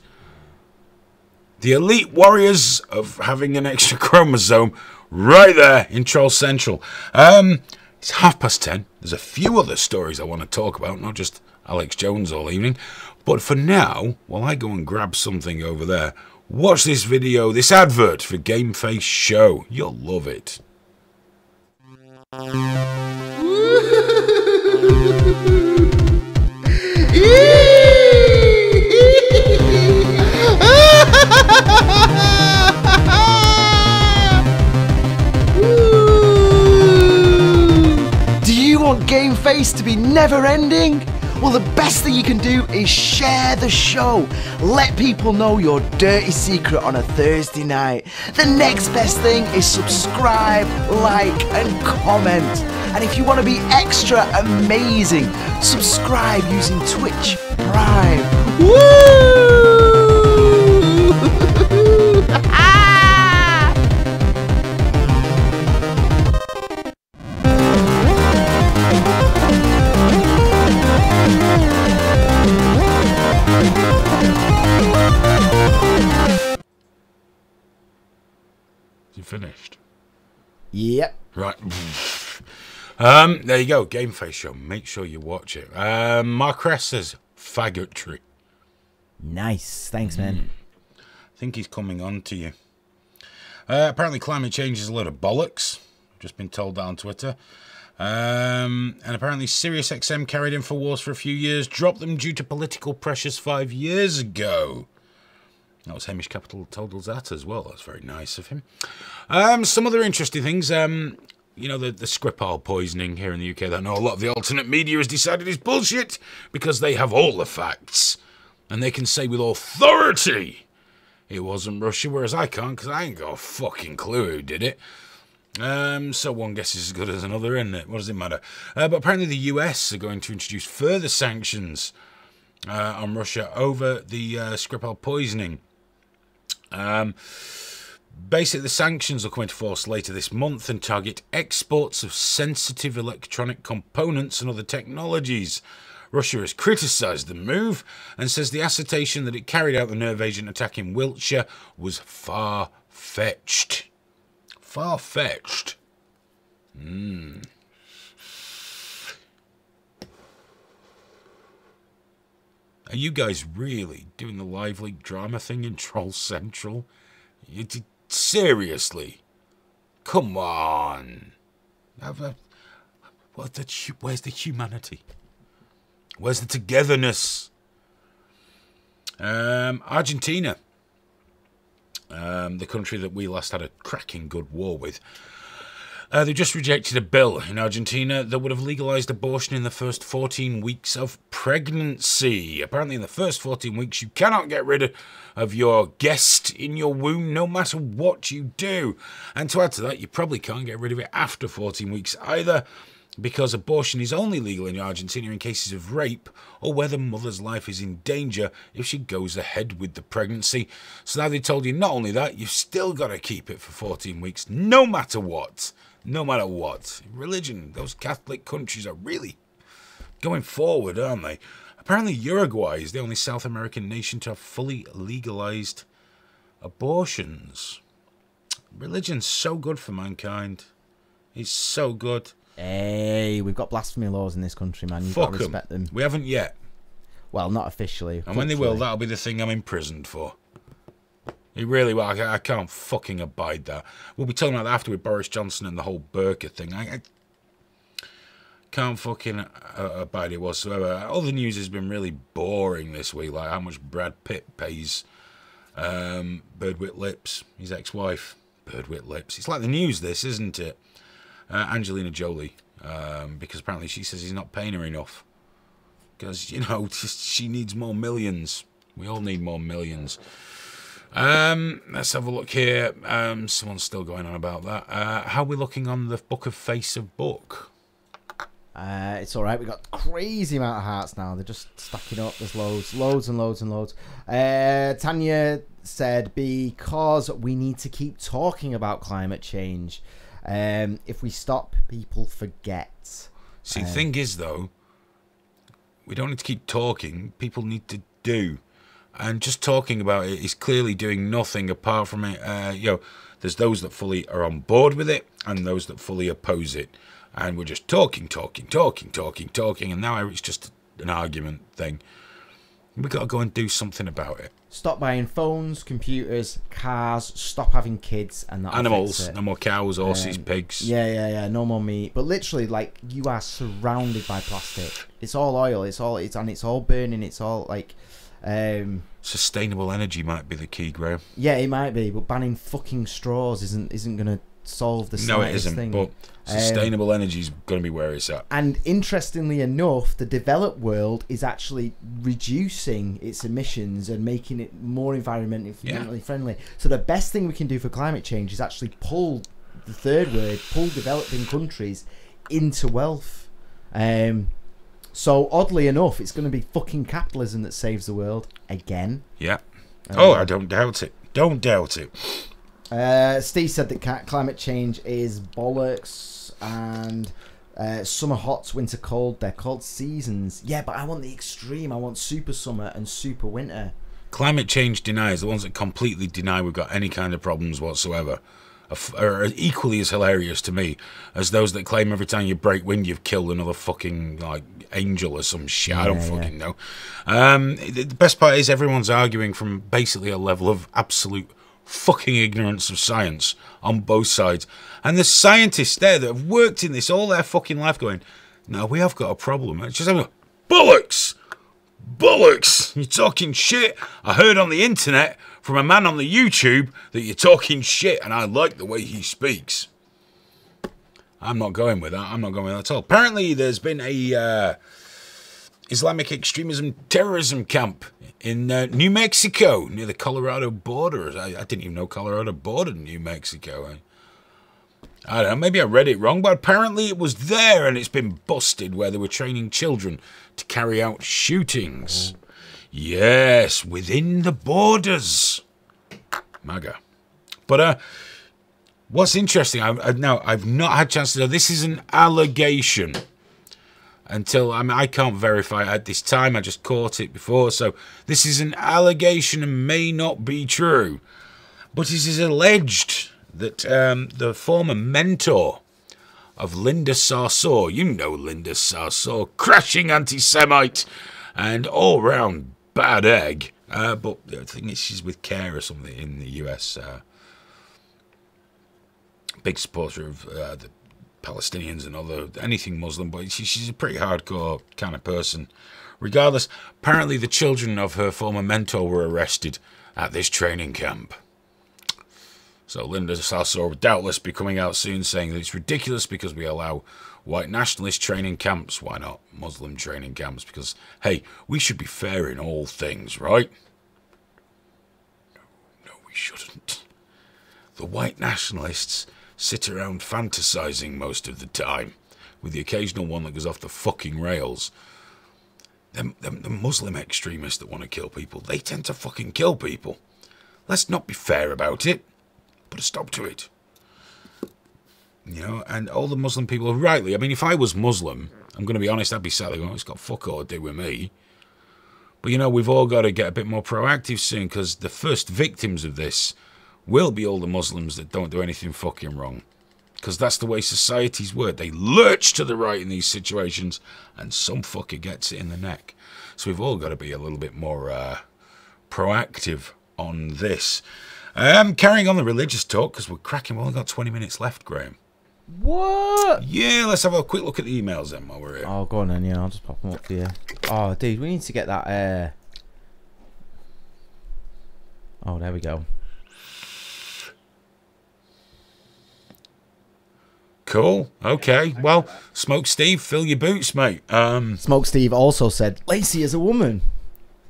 The elite warriors of having an extra chromosome right there in Troll Central. It's 10:30. There's a few other stories I want to talk about, not just Alex Jones all evening. But for now, while I go and grab something over there, watch this video, this advert for Game Face Show. You'll love it. Do you want Game Face to be never ending? Well, the best thing you can do is share the show. Let people know your dirty secret on a Thursday night. The next best thing is subscribe, like, and comment. And if you want to be extra amazing, subscribe using Twitch Prime. Woo! You finished? Yep. Right. There you go. Game Face Show. Make sure you watch it. Mark says faggotry. Nice. Thanks, man. I think he's coming on to you. Apparently climate change is a load of bollocks. Just been told that on Twitter. And apparently SiriusXM carried InfoWars for a few years, dropped them due to political pressures 5 years ago. That was Hamish Capital told us that as well. That's very nice of him. Some other interesting things. You know, the Skripal poisoning here in the UK that I know a lot of the alternate media has decided is bullshit because they have all the facts. And they can say with authority it wasn't Russia, whereas I can't because I ain't got a fucking clue who did it. So one guess is as good as another, isn't it? What does it matter? But apparently the US are going to introduce further sanctions on Russia over the Skripal poisoning. Basically, the sanctions will come into force later this month and target exports of sensitive electronic components and other technologies. Russia has criticised the move and says the assertion that it carried out the nerve agent attack in Wiltshire was far-fetched. Far-fetched. Are you guys really doing the live leak drama thing in Troll Central? Seriously? Come on. Where's the humanity? Where's the togetherness? Argentina. The country that we last had a cracking good war with. They just rejected a bill in Argentina that would have legalised abortion in the first 14 weeks of pregnancy. Apparently in the first 14 weeks you cannot get rid of your guest in your womb no matter what you do. And to add to that, you probably can't get rid of it after 14 weeks either, because abortion is only legal in Argentina in cases of rape or where the mother's life is in danger if she goes ahead with the pregnancy. So now they told you not only that, you've still got to keep it for 14 weeks no matter what. No matter what. Religion, those Catholic countries are really going forward, aren't they? Apparently Uruguay is the only South American nation to have fully legalized abortions. Religion's so good for mankind. It's so good. Hey, we've got blasphemy laws in this country, man. You've got to respect them. We haven't yet. Well, not officially. And when they will, that'll be the thing I'm imprisoned for. It really will. I can't fucking abide that. We'll be talking about that after with Boris Johnson and the whole burqa thing. I can't fucking abide it whatsoever. All the news has been really boring this week, like how much Brad Pitt pays Birdwit Lips, his ex-wife. Birdwit Lips. It's like the news, this, isn't it? Angelina Jolie, because apparently she says he's not paying her enough. Because, you know, she needs more millions. We all need more millions. Let's have a look here. Someone's still going on about that. How are we looking on the Book of Face of Book? It's alright. We've got crazy amount of hearts now. They're just stacking up. There's loads and loads and loads. Tanya said, because we need to keep talking about climate change. If we stop, people forget. See, the thing is, though, we don't need to keep talking. People need to do. And just talking about it is clearly doing nothing apart from it. There's those that fully are on board with it and those that fully oppose it. And we're just talking. And now it's just an argument thing. We've got to go and do something about it. Stop buying phones, computers, cars. Stop having kids, and that Animals, no more cows, horses, pigs. Yeah. No more meat. But literally, like, you are surrounded by plastic. It's all oil. It's all burning. It's all like. Sustainable energy might be the key, Graham. Yeah, it might be, but banning fucking straws isn't gonna solve the slightest thing. But sustainable energy is going to be where it's at. And interestingly enough, the developed world is actually reducing its emissions and making it more environmentally friendly. So the best thing we can do for climate change is actually pull the third world, pull developing countries into wealth. So oddly enough, it's going to be fucking capitalism that saves the world again. Yeah. I don't doubt it. Don't doubt it. Steve said that climate change is bollocks and summer hot, winter cold. They're called seasons. Yeah, but I want the extreme. I want super summer and super winter. Climate change deniers, the ones that completely deny we've got any kind of problems whatsoever, are equally as hilarious to me as those that claim every time you break wind you've killed another fucking like angel or some shit. I don't fucking know. The best part is everyone's arguing from basically a level of absolute fucking ignorance of science on both sides, and the scientists there that have worked in this all their fucking life going, no, we have got a problem. It's just bollocks, you're talking shit. I heard on the internet from a man on the YouTube that you're talking shit, and I like the way he speaks. I'm not going with that. I'm not going with that at all. Apparently there's been a Islamic extremism terrorism camp in New Mexico, near the Colorado border. I didn't even know Colorado bordered New Mexico. I don't know, maybe I read it wrong, but apparently it was there and it's been busted where they were training children to carry out shootings. Yes, within the borders. MAGA. But what's interesting, I've not had a chance to know, this is an allegation. I can't verify it at this time. I just caught it before. So this is an allegation and may not be true. But it is alleged that the former mentor of Linda Sarsour, you know Linda Sarsour, crashing anti-Semite and all-round bad egg. But I think she's with CARE or something in the US. Big supporter of the Palestinians and anything Muslim, but she's a pretty hardcore kind of person. Regardless, apparently the children of her former mentor were arrested at this training camp. So Linda Sarsour will doubtless be coming out soon saying that it's ridiculous because we allow white nationalist training camps. Why not Muslim training camps? Because, hey, we should be fair in all things, right? No, we shouldn't. The white nationalists sit around fantasizing most of the time, with the occasional one that goes off the fucking rails. The Muslim extremists that want to kill people, they tend to fucking kill people. Let's not be fair about it. Put a stop to it. You know, and all the Muslim people, rightly, I mean, if I was Muslim, I'm going to be honest, I'd be sat there going, it's got fuck all to do with me. But, you know, we've all got to get a bit more proactive soon, because the first victims of this will be all the Muslims that don't do anything fucking wrong. Because that's the way societies work. They lurch to the right in these situations, and some fucker gets it in the neck. So we've all got to be a little bit more proactive on this. Carrying on the religious talk, because we're cracking. We've only got 20 minutes left, Graham. What? Yeah, let's have a quick look at the emails then while we're here. Oh, go on then, yeah, I'll just pop them up for you. Oh, dude, we need to get that, Oh, there we go. Cool. Okay. Well, Smoke Steve, fill your boots, mate. Smoke Steve also said, Lacey is a woman.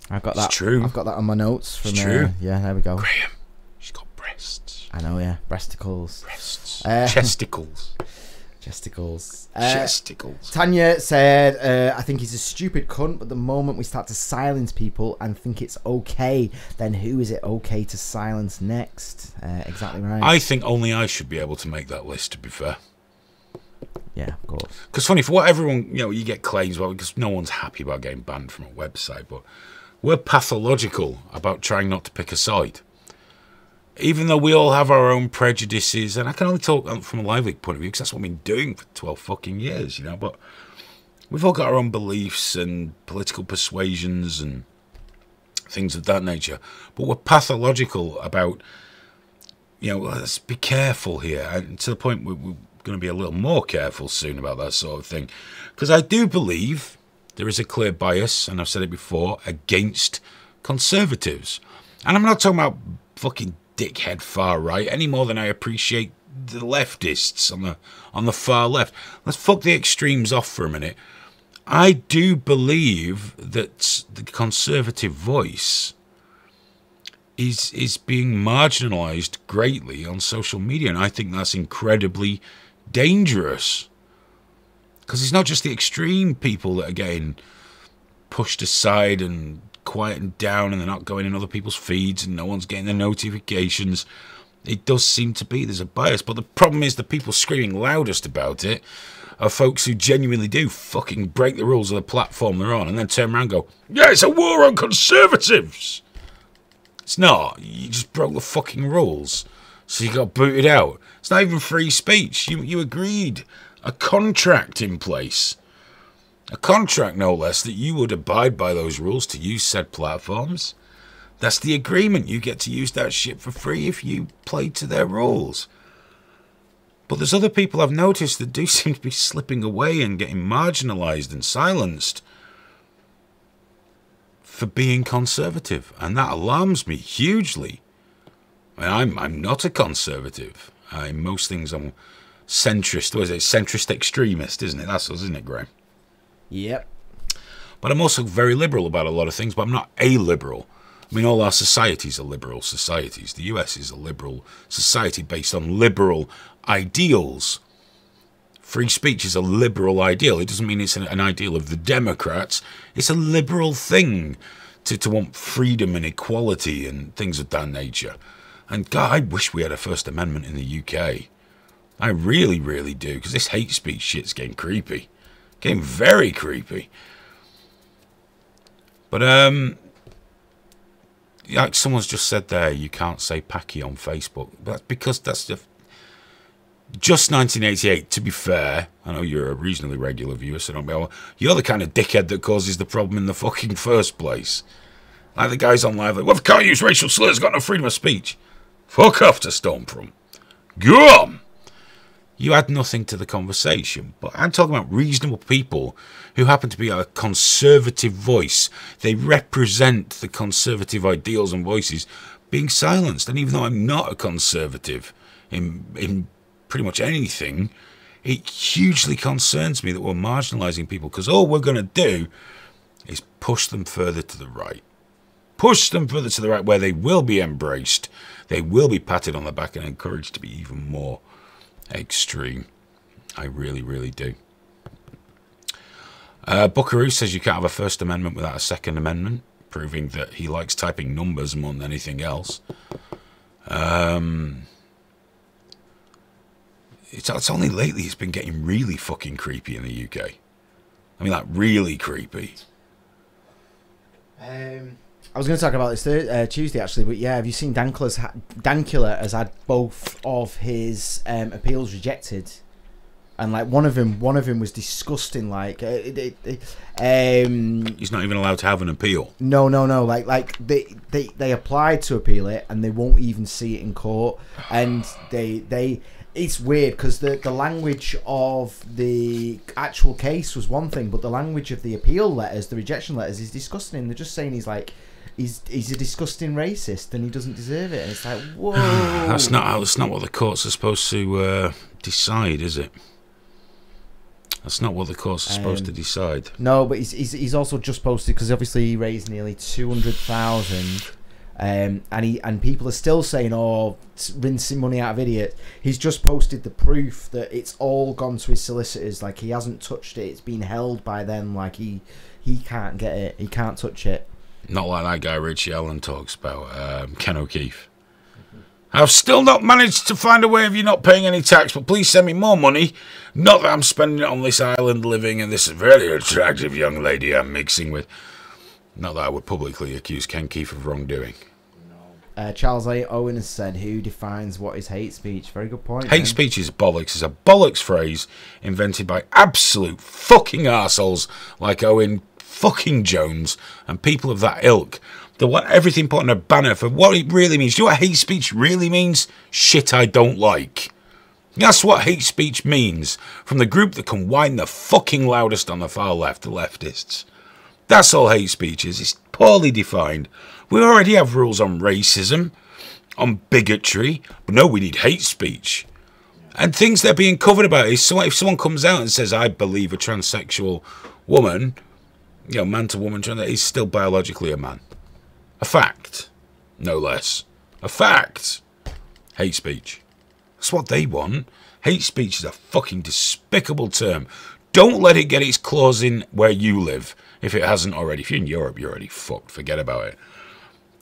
I've got that. It's true. I've got that on my notes. From, it's true. Yeah, there we go. Graham, she's got breasts. I know, yeah. Breasticles. Breasts. Chesticles. Chesticles. Chesticles. Tanya said, I think he's a stupid cunt, but the moment we start to silence people and think it's okay, then who is it okay to silence next? Exactly right. I think only I should be able to make that list, to be fair. Yeah, of course. Because funny, for what everyone, you get claims about, because no one's happy about getting banned from a website, but we're pathological about trying not to pick a side. Even though we all have our own prejudices, and I can only talk from a Live League point of view, because that's what we've been doing for 12 fucking years, but we've all got our own beliefs and political persuasions and things of that nature. But we're pathological about, let's be careful here, and to the point we're going to be a little more careful soon about that sort of thing, because I do believe there is a clear bias, and I've said it before, against conservatives. And I'm not talking about fucking dickhead far right any more than I appreciate the leftists on the far left. Let's fuck the extremes off for a minute. I do believe that the conservative voice is being marginalised greatly on social media, and I think that's incredibly dangerous, because it's not just the extreme people that are getting pushed aside and quietened down, and they're not going in other people's feeds, and no one's getting the notifications. It does seem to be there's a bias, but the problem is the people screaming loudest about it are folks who genuinely do fucking break the rules of the platform they're on, and then turn around and go, yeah, it's a war on conservatives. It's not. You just broke the fucking rules, so you got booted out. It's not even free speech. You agreed a contract in place. A contract, no less, that you would abide by those rules to use said platforms. That's the agreement. You get to use that shit for free if you play to their rules. But there's other people I've noticed that do seem to be slipping away and getting marginalised and silenced for being conservative. And that alarms me hugely. I'm not a conservative. In most things I'm centrist. What is it? Centrist extremist, isn't it? That's us, isn't it, Graham? Yep. But I'm also very liberal about a lot of things, but I'm not a liberal. I mean, all our societies are liberal societies. The US is a liberal society based on liberal ideals. Free speech is a liberal ideal. It doesn't mean it's an ideal of the Democrats. It's a liberal thing to want freedom and equality and things of that nature. And God, I wish we had a First Amendment in the UK. I really, really do, because this hate speech shit's getting creepy. Getting very creepy. But, like someone's just said there, you can't say Packy on Facebook. That's because that's just 1988, to be fair. I know you're a reasonably regular viewer, so don't be... You're the kind of dickhead that causes the problem in the fucking first place. Like the guys on live, like, well, if I can't use racial slurs, I've got no freedom of speech. Fuck off to Stormfront. Go on! You add nothing to the conversation. But I'm talking about reasonable people who happen to be a conservative voice. They represent the conservative ideals and voices being silenced. And even though I'm not a conservative in pretty much anything, it hugely concerns me that we're marginalising people, because all we're going to do is push them further to the right. Push them further to the right, where they will be embraced. They will be patted on the back and encouraged to be even more extreme. I really, really do. Buckaroo says you can't have a First Amendment without a Second Amendment, proving that he likes typing numbers more than anything else. It's only lately it's been getting really fucking creepy in the UK. I mean, like, really creepy. I was going to talk about this Tuesday, actually, but yeah, have you seen Dankula has had both of his appeals rejected, and like one of them was disgusting. Like, he's not even allowed to have an appeal. No. Like they applied to appeal it, and they won't even see it in court, and they. It's weird because the language of the actual case was one thing, but the language of the appeal letters, the rejection letters, is disgusting. They're just saying he's a disgusting racist and he doesn't deserve it. And it's like, whoa. That's not what the courts are supposed to decide, is it? That's not what the courts are supposed to decide. No, but he's also just posted, because obviously he raised nearly 200,000. And people are still saying, oh, rinsing money out of idiots. He's just posted the proof that it's all gone to his solicitors. Like, he hasn't touched it. It's been held by them. Like, he can't get it. He can't touch it. Not like that guy Richie Allen talks about, Ken O'Keefe. I've still not managed to find a way of you not paying any tax, but please send me more money. Not that I'm spending it on this island living and this very attractive young lady I'm mixing with. Not that I would publicly accuse Ken Keefe of wrongdoing. Charles A. Owen has said, who defines what is hate speech? Very good point. Hate speech is bollocks. It's a bollocks phrase invented by absolute fucking arseholes like Owen fucking Jones and people of that ilk. They want everything put on a banner for what it really means. Do you know what hate speech really means? Shit I don't like. That's what hate speech means. From the group that can whine the fucking loudest on the far left, the leftists. That's all hate speech is. It's poorly defined. We already have rules on racism, on bigotry, but no, we need hate speech. And things they're being covered about is, so if someone comes out and says, I believe a transsexual woman, you know, man to woman, he's still biologically a man. A fact, no less. A fact. Hate speech. That's what they want. Hate speech is a fucking despicable term. Don't let it get its claws in where you live, if it hasn't already. If you're in Europe, you're already fucked. Forget about it.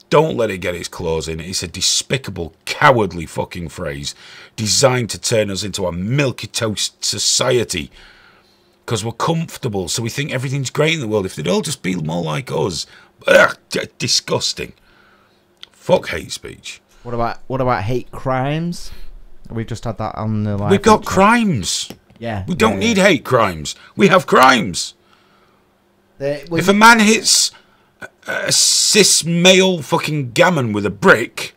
Don't let it get its claws in. It's a despicable, cowardly fucking phrase designed to turn us into a milky toast society. Because we're comfortable, so we think everything's great in the world. If they'd all just be more like us. Ugh, disgusting. Fuck hate speech. What about hate crimes? We've just had that on the live. We've got crimes. Yeah. We don't need hate crimes. We have crimes. If a man hits a cis male fucking gammon with a brick,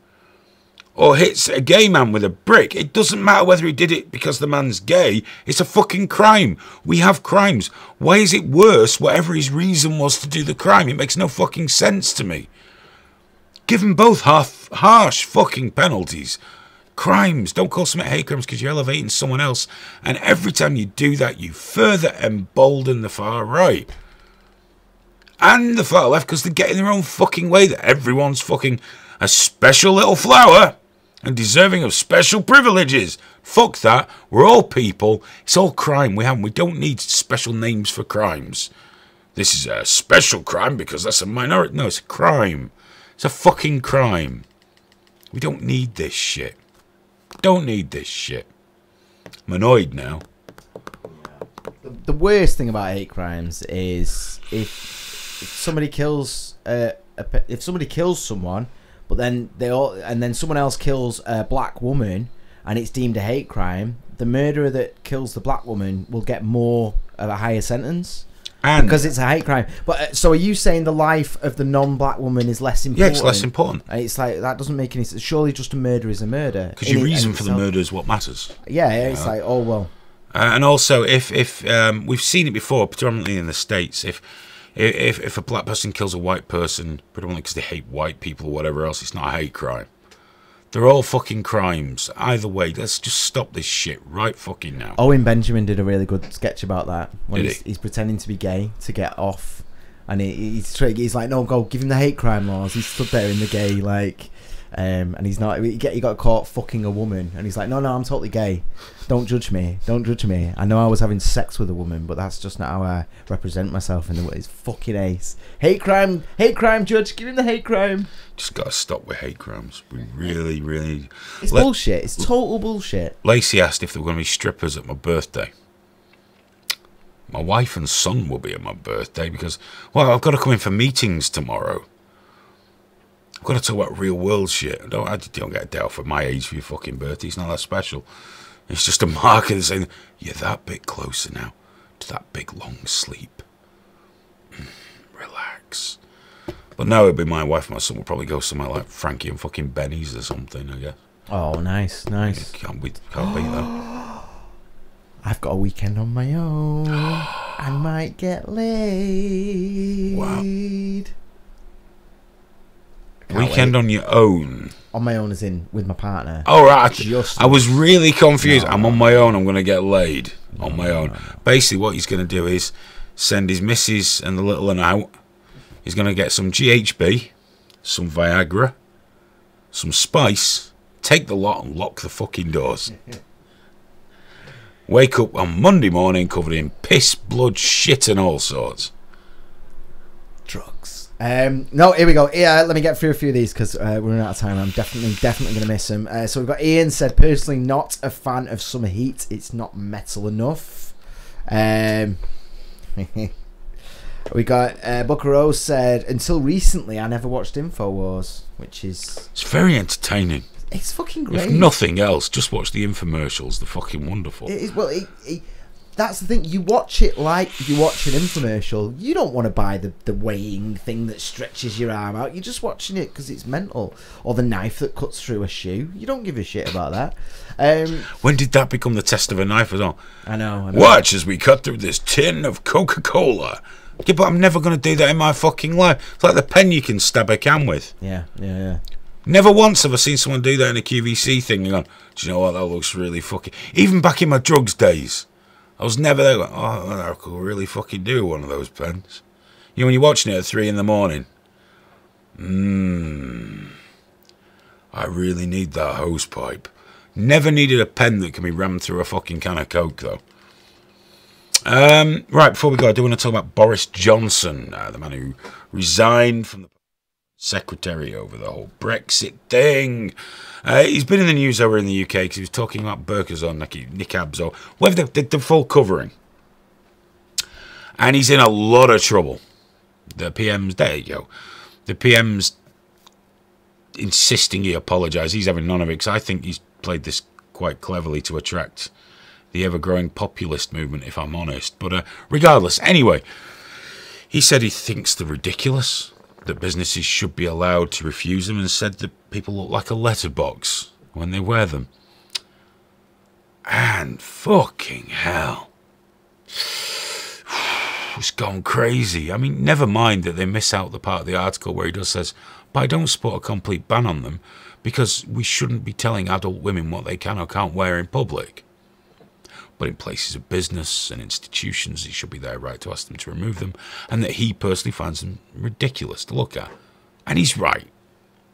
or hits a gay man with a brick, it doesn't matter whether he did it because the man's gay. It's a fucking crime. We have crimes. Why is it worse, whatever his reason was to do the crime? It makes no fucking sense to me. Give them both harsh fucking penalties. Crimes. Don't call something hate crimes because you're elevating someone else. And every time you do that, you further embolden the far right. And the far left, because they're getting their own fucking way, that everyone's fucking a special little flower and deserving of special privileges. Fuck that. We're all people. It's all crime. We don't need special names for crimes. This is a special crime because that's a minority. No, it's a crime. It's a fucking crime. We don't need this shit. Don't need this shit. I'm annoyed now. The worst thing about hate crimes is if somebody kills someone, but then someone else kills a black woman, and it's deemed a hate crime. The murderer that kills the black woman will get more of a higher sentence. And because it's a hate crime. But so are you saying the life of the non-black woman is less important? Yeah, it's less important. And it's like, that doesn't make any sense. Surely just a murder is a murder. Because your reason for the murder is what matters. Yeah, it's like, oh well. And also, if we've seen it before, predominantly in the States, if a black person kills a white person, predominantly because they hate white people or whatever else, it's not a hate crime. They're all fucking crimes. Either way, let's just stop this shit right fucking now. Owen Benjamin did a really good sketch about that. When Did he? He's pretending to be gay to get off. And he's like, no, go, give him the hate crime laws. He's stood there in the gay, like... and he's not. He got caught fucking a woman, and he's like, "No, I'm totally gay. Don't judge me. Don't judge me. I know I was having sex with a woman, but that's just not how I represent myself." And it's fucking ace. Hate crime, judge. Give him the hate crime. Just gotta stop with hate crimes. We really. It's bullshit. It's total bullshit. Lacey asked if there were going to be strippers at my birthday. My wife and son will be at my birthday because, well, I've got to come in for meetings tomorrow. I've got to talk about real world shit. I don't get a day off at my age for your fucking birthday. It's not that special. It's just a marker saying, you're that bit closer now to that big long sleep. Relax. But no, it'll be my wife and my son will probably go somewhere like Frankie and fucking Benny's or something, I guess. Oh, nice. Can't beat that. I've got a weekend on my own. I might get laid. Wow. Weekend on your own? On my own as in with my partner. Oh, right. I was really confused. I'm on my own. I'm going to get laid on my own. Basically, what he's going to do is send his missus and the little one out. He's going to get some GHB, some Viagra, some spice, take the lot and lock the fucking doors. Wake up on Monday morning covered in piss, blood, shit and all sorts. Drugs. No, here we go. Yeah, let me get through a few of these because we're running out of time. I'm definitely going to miss them. So we've got Ian said, personally not a fan of Summer Heat. It's not metal enough. We got Booker Rose said, until recently I never watched InfoWars, which is... It's very entertaining. It's fucking great. If nothing else, just watch the infomercials. They're fucking wonderful. It is, well, that's the thing. You watch it like you watch an infomercial. You don't want to buy the weighing thing that stretches your arm out. You're just watching it because it's mental. Or the knife that cuts through a shoe. You don't give a shit about that. When did that become the test of a knife as well? I know. Watch as we cut through this tin of Coca-Cola. Yeah, but I'm never going to do that in my fucking life. It's like the pen you can stab a can with. Yeah. Never once have I seen someone do that in a QVC thing and gone, do you know what, that looks really fucking... Even back in my drugs days, I was never there going, oh, I could really fucking do one of those pens. You know, when you're watching it at 3 in the morning, I really need that hose pipe. Never needed a pen that can be rammed through a fucking can of Coke, though. Right, before we go, I do want to talk about Boris Johnson, the man who resigned from the secretary over the whole Brexit thing. He's been in the news over in the UK because he was talking about burqas or niqabs or whatever, the full covering. And he's in a lot of trouble. The PM's, there you go. The PM's insisting he apologise. He's having none of it because I think he's played this quite cleverly to attract the ever-growing populist movement, if I'm honest. But regardless, anyway, he said he thinks they're ridiculous, that businesses should be allowed to refuse them, and said that people look like a letterbox when they wear them. And fucking hell. It's gone crazy. I mean, never mind that they miss out the part of the article where he does says, but I don't support a complete ban on them because we shouldn't be telling adult women what they can or can't wear in public. But in places of business and institutions, it should be their right to ask them to remove them, and that he personally finds them ridiculous to look at. And he's right.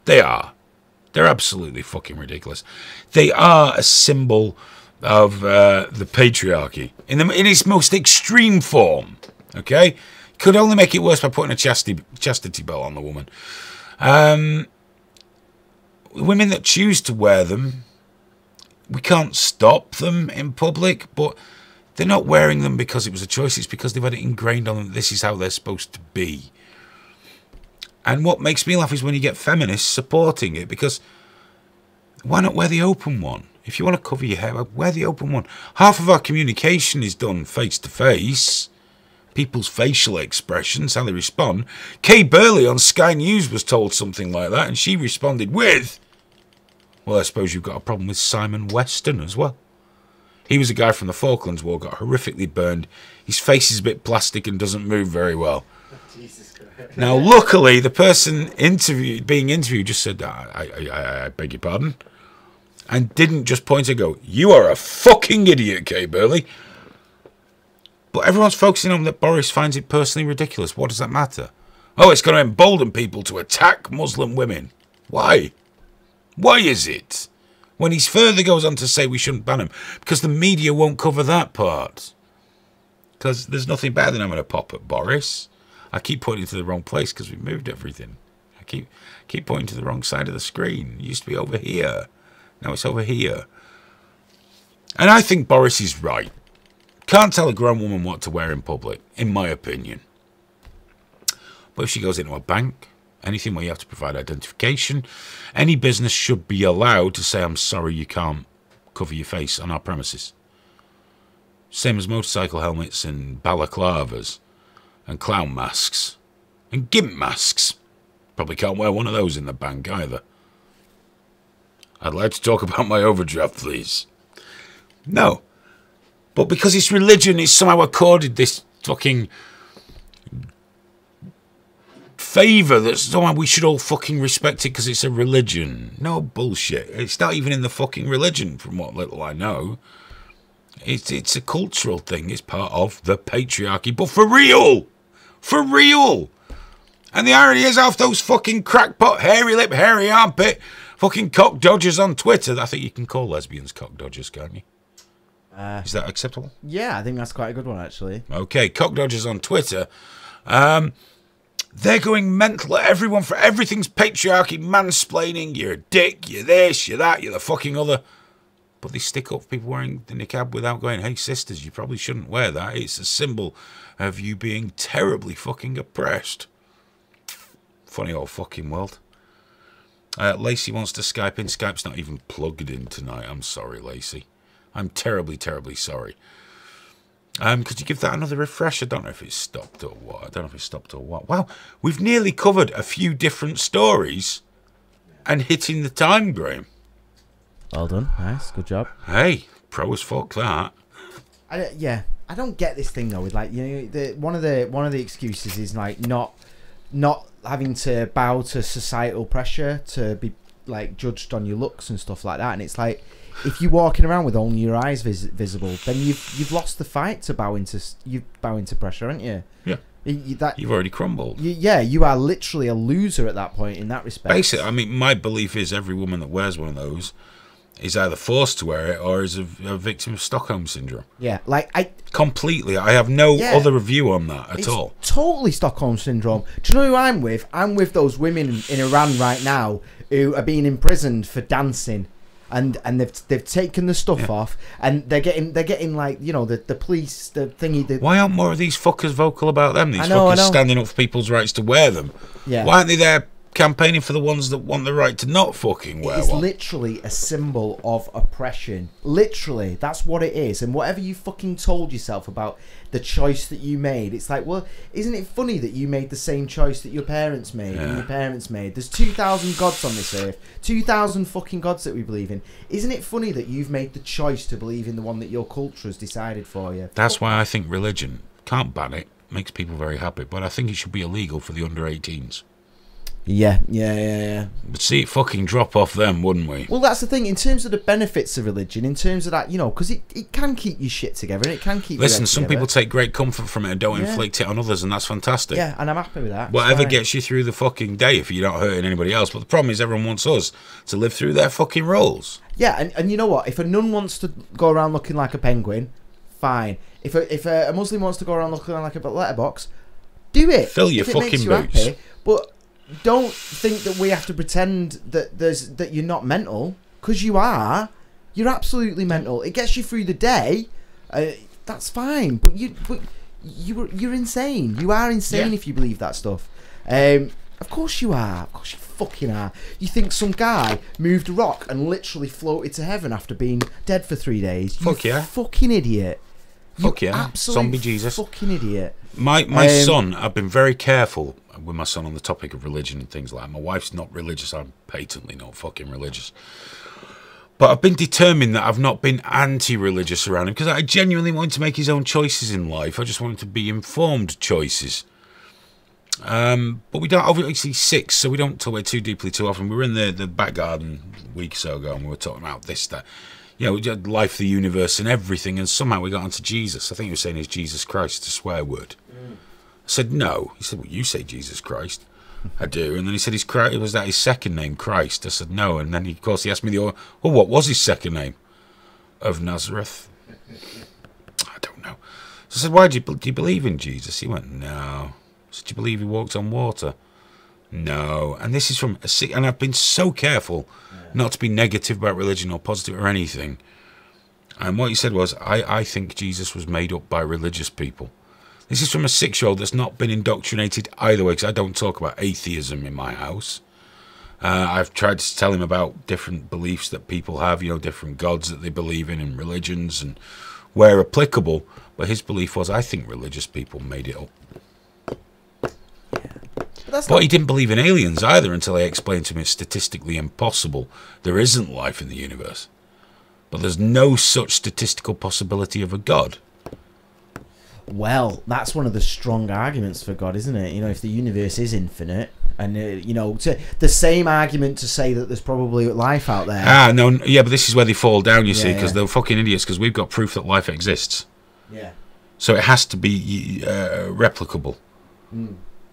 They are. They're absolutely fucking ridiculous. They are a symbol of the patriarchy in its most extreme form. Okay? Could only make it worse by putting a chastity belt on the woman. Women that choose to wear them, we can't stop them in public, but they're not wearing them because it was a choice. It's because they've had it ingrained on them that this is how they're supposed to be. And what makes me laugh is when you get feminists supporting it, because why not wear the open one? If you want to cover your hair, wear the open one. Half of our communication is done face-to-face. People's facial expressions, how they respond. Kay Burley on Sky News was told something like that, and she responded with... Well, I suppose you've got a problem with Simon Weston as well. He was a guy from the Falklands War, got horrifically burned. His face is a bit plastic and doesn't move very well. Jesus Christ. Now, luckily, the person being interviewed just said, I beg your pardon, and didn't just point and go, you are a fucking idiot, Kay Burley. But everyone's focusing on that Boris finds it personally ridiculous. What does that matter? Oh, it's going to embolden people to attack Muslim women. Why? Why is it? When he further goes on to say we shouldn't ban him, because the media won't cover that part. Because there's nothing better than having a pop at Boris. I keep pointing to the wrong place because we've moved everything. I keep pointing to the wrong side of the screen. It used to be over here. Now it's over here. And I think Boris is right. Can't tell a grown woman what to wear in public, in my opinion. But if she goes into a bank, anything where you have to provide identification, any business should be allowed to say, I'm sorry, you can't cover your face on our premises. Same as motorcycle helmets and balaclavas and clown masks and gimp masks. Probably can't wear one of those in the bank either. I'd like to talk about my overdraft, please. No. But because it's religion, it's somehow accorded this fucking favour that somehow we should all fucking respect it because it's a religion. No bullshit. It's not even in the fucking religion, from what little I know. It's a cultural thing. It's part of the patriarchy. But for real! For real! And the irony is, half those fucking crackpot, hairy lip, hairy armpit, fucking cock dodgers on Twitter. I think you can call lesbians cock dodgers, can't you? Is that acceptable? Yeah, I think that's quite a good one, actually. Okay, cock dodgers on Twitter. They're going mental at everyone for everything's patriarchy, mansplaining, you're a dick, you're this, you're that, you're the fucking other. But they stick up for people wearing the niqab without going, hey sisters, you probably shouldn't wear that. It's a symbol of you being terribly fucking oppressed. Funny old fucking world. Lacey wants to Skype in. Skype's not even plugged in tonight. I'm sorry, Lacey. I'm terribly, terribly sorry. Could you give that another refresh? I don't know if it's stopped or what. Wow, we've nearly covered a few different stories and hitting the time, Graham. Well done. Nice. Good job. Hey, pro as fuck that. I don't get this thing though. With like, you know, one of the excuses is like not having to bow to societal pressure to be like judged on your looks and stuff like that. And it's like, if you're walking around with only your eyes visible, then you've lost the fight to bow into pressure, aren't you? Yeah. You've already crumbled. You are literally a loser at that point in that respect. Basically, I mean, my belief is every woman that wears one of those is either forced to wear it or is a victim of Stockholm syndrome. Yeah, like completely. I have no other review on that at all. Totally Stockholm syndrome. Do you know who I'm with? I'm with those women in Iran right now who are being imprisoned for dancing. And they've taken the stuff off, and they're getting like, you know, the police, the thingy. Why aren't more of these fuckers vocal about them? These fuckers standing up for people's rights to wear them. Yeah. Why aren't they there campaigning for the ones that want the right to not fucking wear one? It's literally a symbol of oppression. Literally, that's what it is. And whatever you fucking told yourself about the choice that you made, it's like, well, isn't it funny that you made the same choice that your parents made and your parents made? There's 2,000 gods on this earth, 2,000 fucking gods that we believe in. Isn't it funny that you've made the choice to believe in the one that your culture has decided for you? That's why I think religion, can't ban it, makes people very happy, but I think it should be illegal for the under 18s. Yeah. But see it fucking drop off them, wouldn't we? Well, that's the thing. In terms of the benefits of religion, in terms of that, you know, because it can keep your shit together and it can keep. Listen, some people take great comfort from it and don't inflict it on others, and that's fantastic. Yeah, and I'm happy with that. Whatever gets you through the fucking day, if you're not hurting anybody else. But the problem is, everyone wants us to live through their fucking rules. Yeah, and you know what? If a nun wants to go around looking like a penguin, fine. If a Muslim wants to go around looking like a letterbox, do it. Fill your fucking boots. Happy, but don't think that we have to pretend that you're not mental, because you are. You're absolutely mental. It gets you through the day. That's fine, but you're insane. You are insane if you believe that stuff. Of course you are. Of course you fucking are. You think some guy moved a rock and literally floated to heaven after being dead for 3 days? Fuck yeah. Fucking idiot. Fuck yeah. Absolute Zombie Jesus. Fucking idiot. My son, I've been very careful with my son on the topic of religion and things like that. My wife's not religious. I'm patently not fucking religious. But I've been determined that I've not been anti-religious around him, because I genuinely want him to make his own choices in life. I just want him to be informed choices. But we don't, obviously he's 6, so we don't talk about it too deeply too often. We were in the back garden a week or so ago and we were talking about this, that, you know, life, the universe and everything, and somehow we got onto Jesus. I think he was saying, is Jesus Christ a swear word? I said, no. He said, well, you say Jesus Christ. I do. And then he said, was that his second name, Christ? I said, no. And then, of course, he asked me well, what was his second name? Of Nazareth? I don't know. So I said, why do you believe in Jesus? He went, no. I said, do you believe he walked on water? No. And this is from and I've been so careful not to be negative about religion or positive or anything. And what he said was, I think Jesus was made up by religious people. This is from a 6-year-old that's not been indoctrinated either way, because I don't talk about atheism in my house. I've tried to tell him about different beliefs that people have, you know, different gods that they believe in and religions and where applicable. But his belief was, I think religious people made it up. But he didn't believe in aliens either until I explained to him it's statistically impossible. There isn't life in the universe. But there's no such statistical possibility of a God. Well, that's one of the strong arguments for God, isn't it? You know, if the universe is infinite, and you know, the same argument to say that there's probably life out there. No, yeah, but this is where they fall down, you see, because they're fucking idiots, because we've got proof that life exists. Yeah. So it has to be replicable.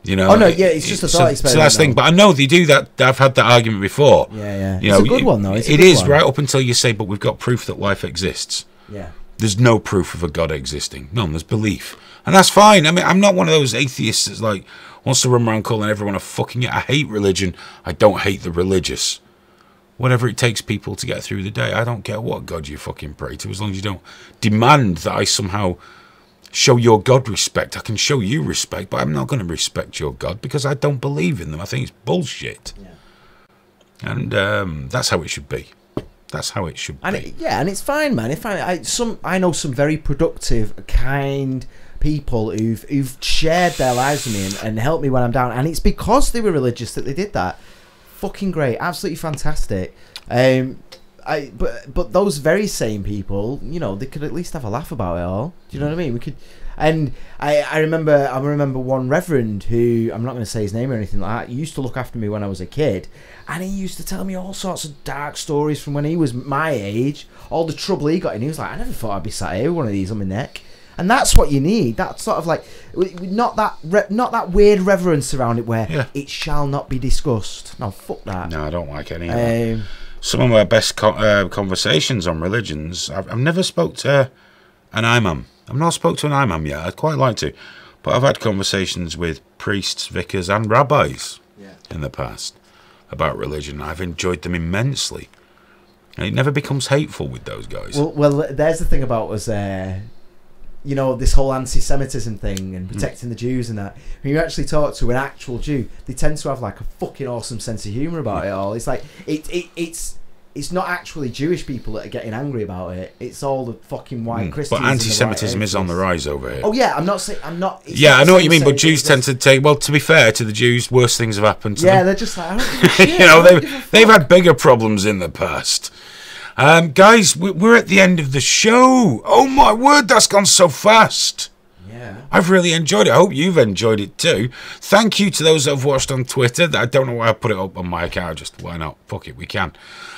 You know. Oh no, yeah, it's just a thought experiment. So that's the thing, but I know they do that. I've had that argument before. Yeah. You it's know, a good one though. It is right up until you say, but we've got proof that life exists. Yeah. There's no proof of a God existing. None. There's belief. And that's fine. I mean, I'm not one of those atheists that's like, wants to run around calling everyone a fucking it. I hate religion. I don't hate the religious. Whatever it takes people to get through the day. I don't care what God you fucking pray to, as long as you don't demand that I somehow show your God respect. I can show you respect, but I'm not going to respect your God because I don't believe in them. I think it's bullshit. Yeah. And that's how it should be. That's how it should be. And it's fine, man. I know some very productive, kind people who've shared their lives with me and helped me when I'm down, and it's because they were religious that they did that. Fucking great, absolutely fantastic. But those very same people, you know, they could at least have a laugh about it all. Do you know what I mean? We could, and I remember one reverend who, I'm not going to say his name or anything like that, he used to look after me when I was a kid, and he used to tell me all sorts of dark stories from when he was my age, all the trouble he got in. He was like, I never thought I'd be sat here with one of these on my neck. And that's what you need. That sort of like, not that weird reverence around it where it shall not be discussed. No, fuck that. No, I don't like any of that. Some of my best conversations on religions, I've never spoke to an imam. I've not spoke to an imam yet. I'd quite like to. But I've had conversations with priests, vicars and rabbis in the past about religion. I've enjoyed them immensely. And it never becomes hateful with those guys. Well, there's the thing about us... you know, this whole anti-Semitism thing and protecting the Jews and that. When you actually talk to an actual Jew, they tend to have like a fucking awesome sense of humour about it all. It's like it's not actually Jewish people that are getting angry about it. It's all the fucking white Christians. But anti-Semitism is on the rise over here. Oh yeah, I'm not saying Yeah, I know what you mean. But Jews tend to take. Well, to be fair to the Jews, worse things have happened to them. Yeah, they're just like, I don't give a shit. You know, they've had bigger problems in the past. Guys, we're at the end of the show. Oh my word, that's gone so fast. Yeah. I've really enjoyed it. I hope you've enjoyed it too. Thank you to those that have watched on Twitter. I don't know why I put it up on my account. Just why not? Fuck it, we can.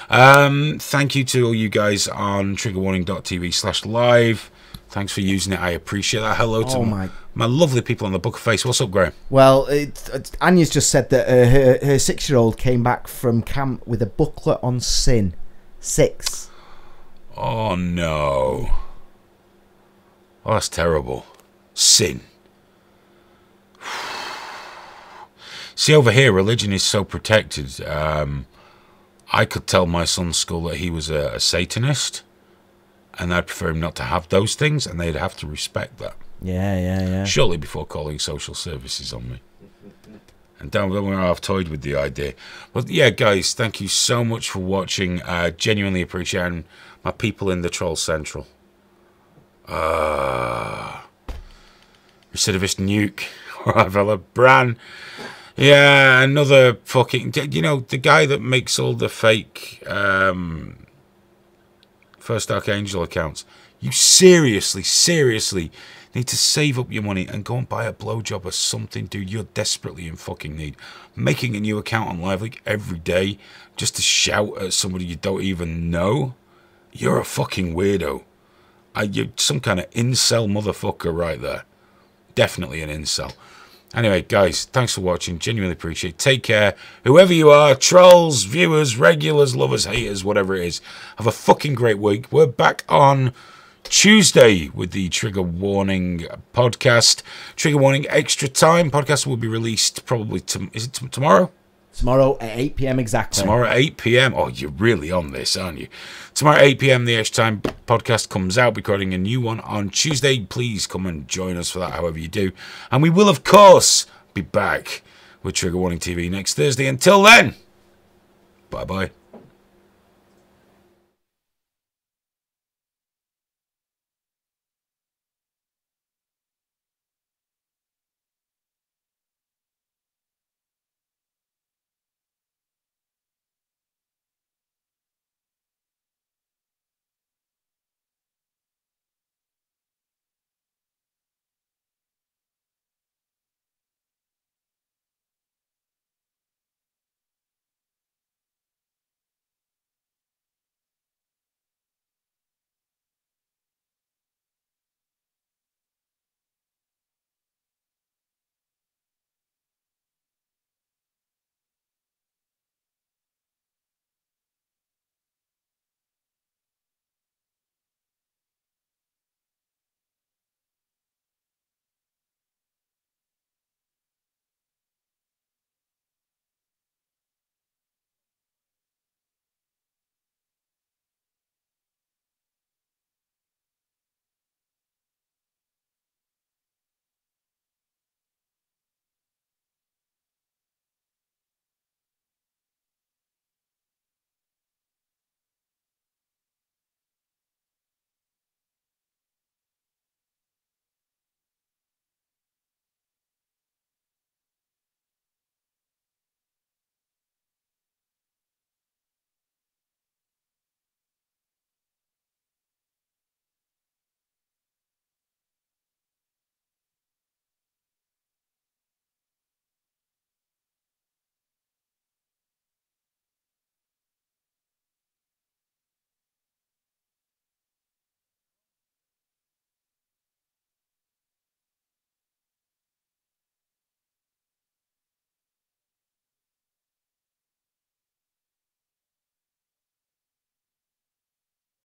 Thank you to all you guys on triggerwarning.tv/live. Thanks for using it. I appreciate that. Hello to my lovely people on the Book of Face. What's up, Graham? Well, Anya's just said that her 6-year-old came back from camp with a booklet on sin. 6. Oh no. Oh, that's terrible. Sin. See, over here, religion is so protected. I could tell my son's school that he was a Satanist, and I'd prefer him not to have those things, and they'd have to respect that. Yeah. Shortly before calling social services on me. And don't get me wrong, I've toyed with the idea. But yeah, guys, thank you so much for watching. Genuinely appreciating my people in the Troll Central. Recidivist Nuke. Alright, fella. Bran. Yeah, another fucking... You know, the guy that makes all the fake First Archangel accounts. You seriously need to save up your money and go and buy a blowjob or something, dude. You're desperately in fucking need. Making a new account on Live League every day just to shout at somebody you don't even know. You're a fucking weirdo. You're some kind of incel motherfucker right there. Definitely an incel. Anyway, guys, thanks for watching. Genuinely appreciate it. Take care. Whoever you are, trolls, viewers, regulars, lovers, haters, whatever it is. Have a fucking great week. We're back on Tuesday with the Trigger Warning podcast. Trigger Warning Extra Time podcast will be released probably tomorrow? Tomorrow at 8 p.m. exactly. Tomorrow at 8 p.m. Oh, you're really on this, aren't you? Tomorrow at 8 p.m. the Extra Time podcast comes out. Recording a new one on Tuesday. Please come and join us for that, however you do. And we will, of course, be back with Trigger Warning TV next Thursday. Until then, bye-bye.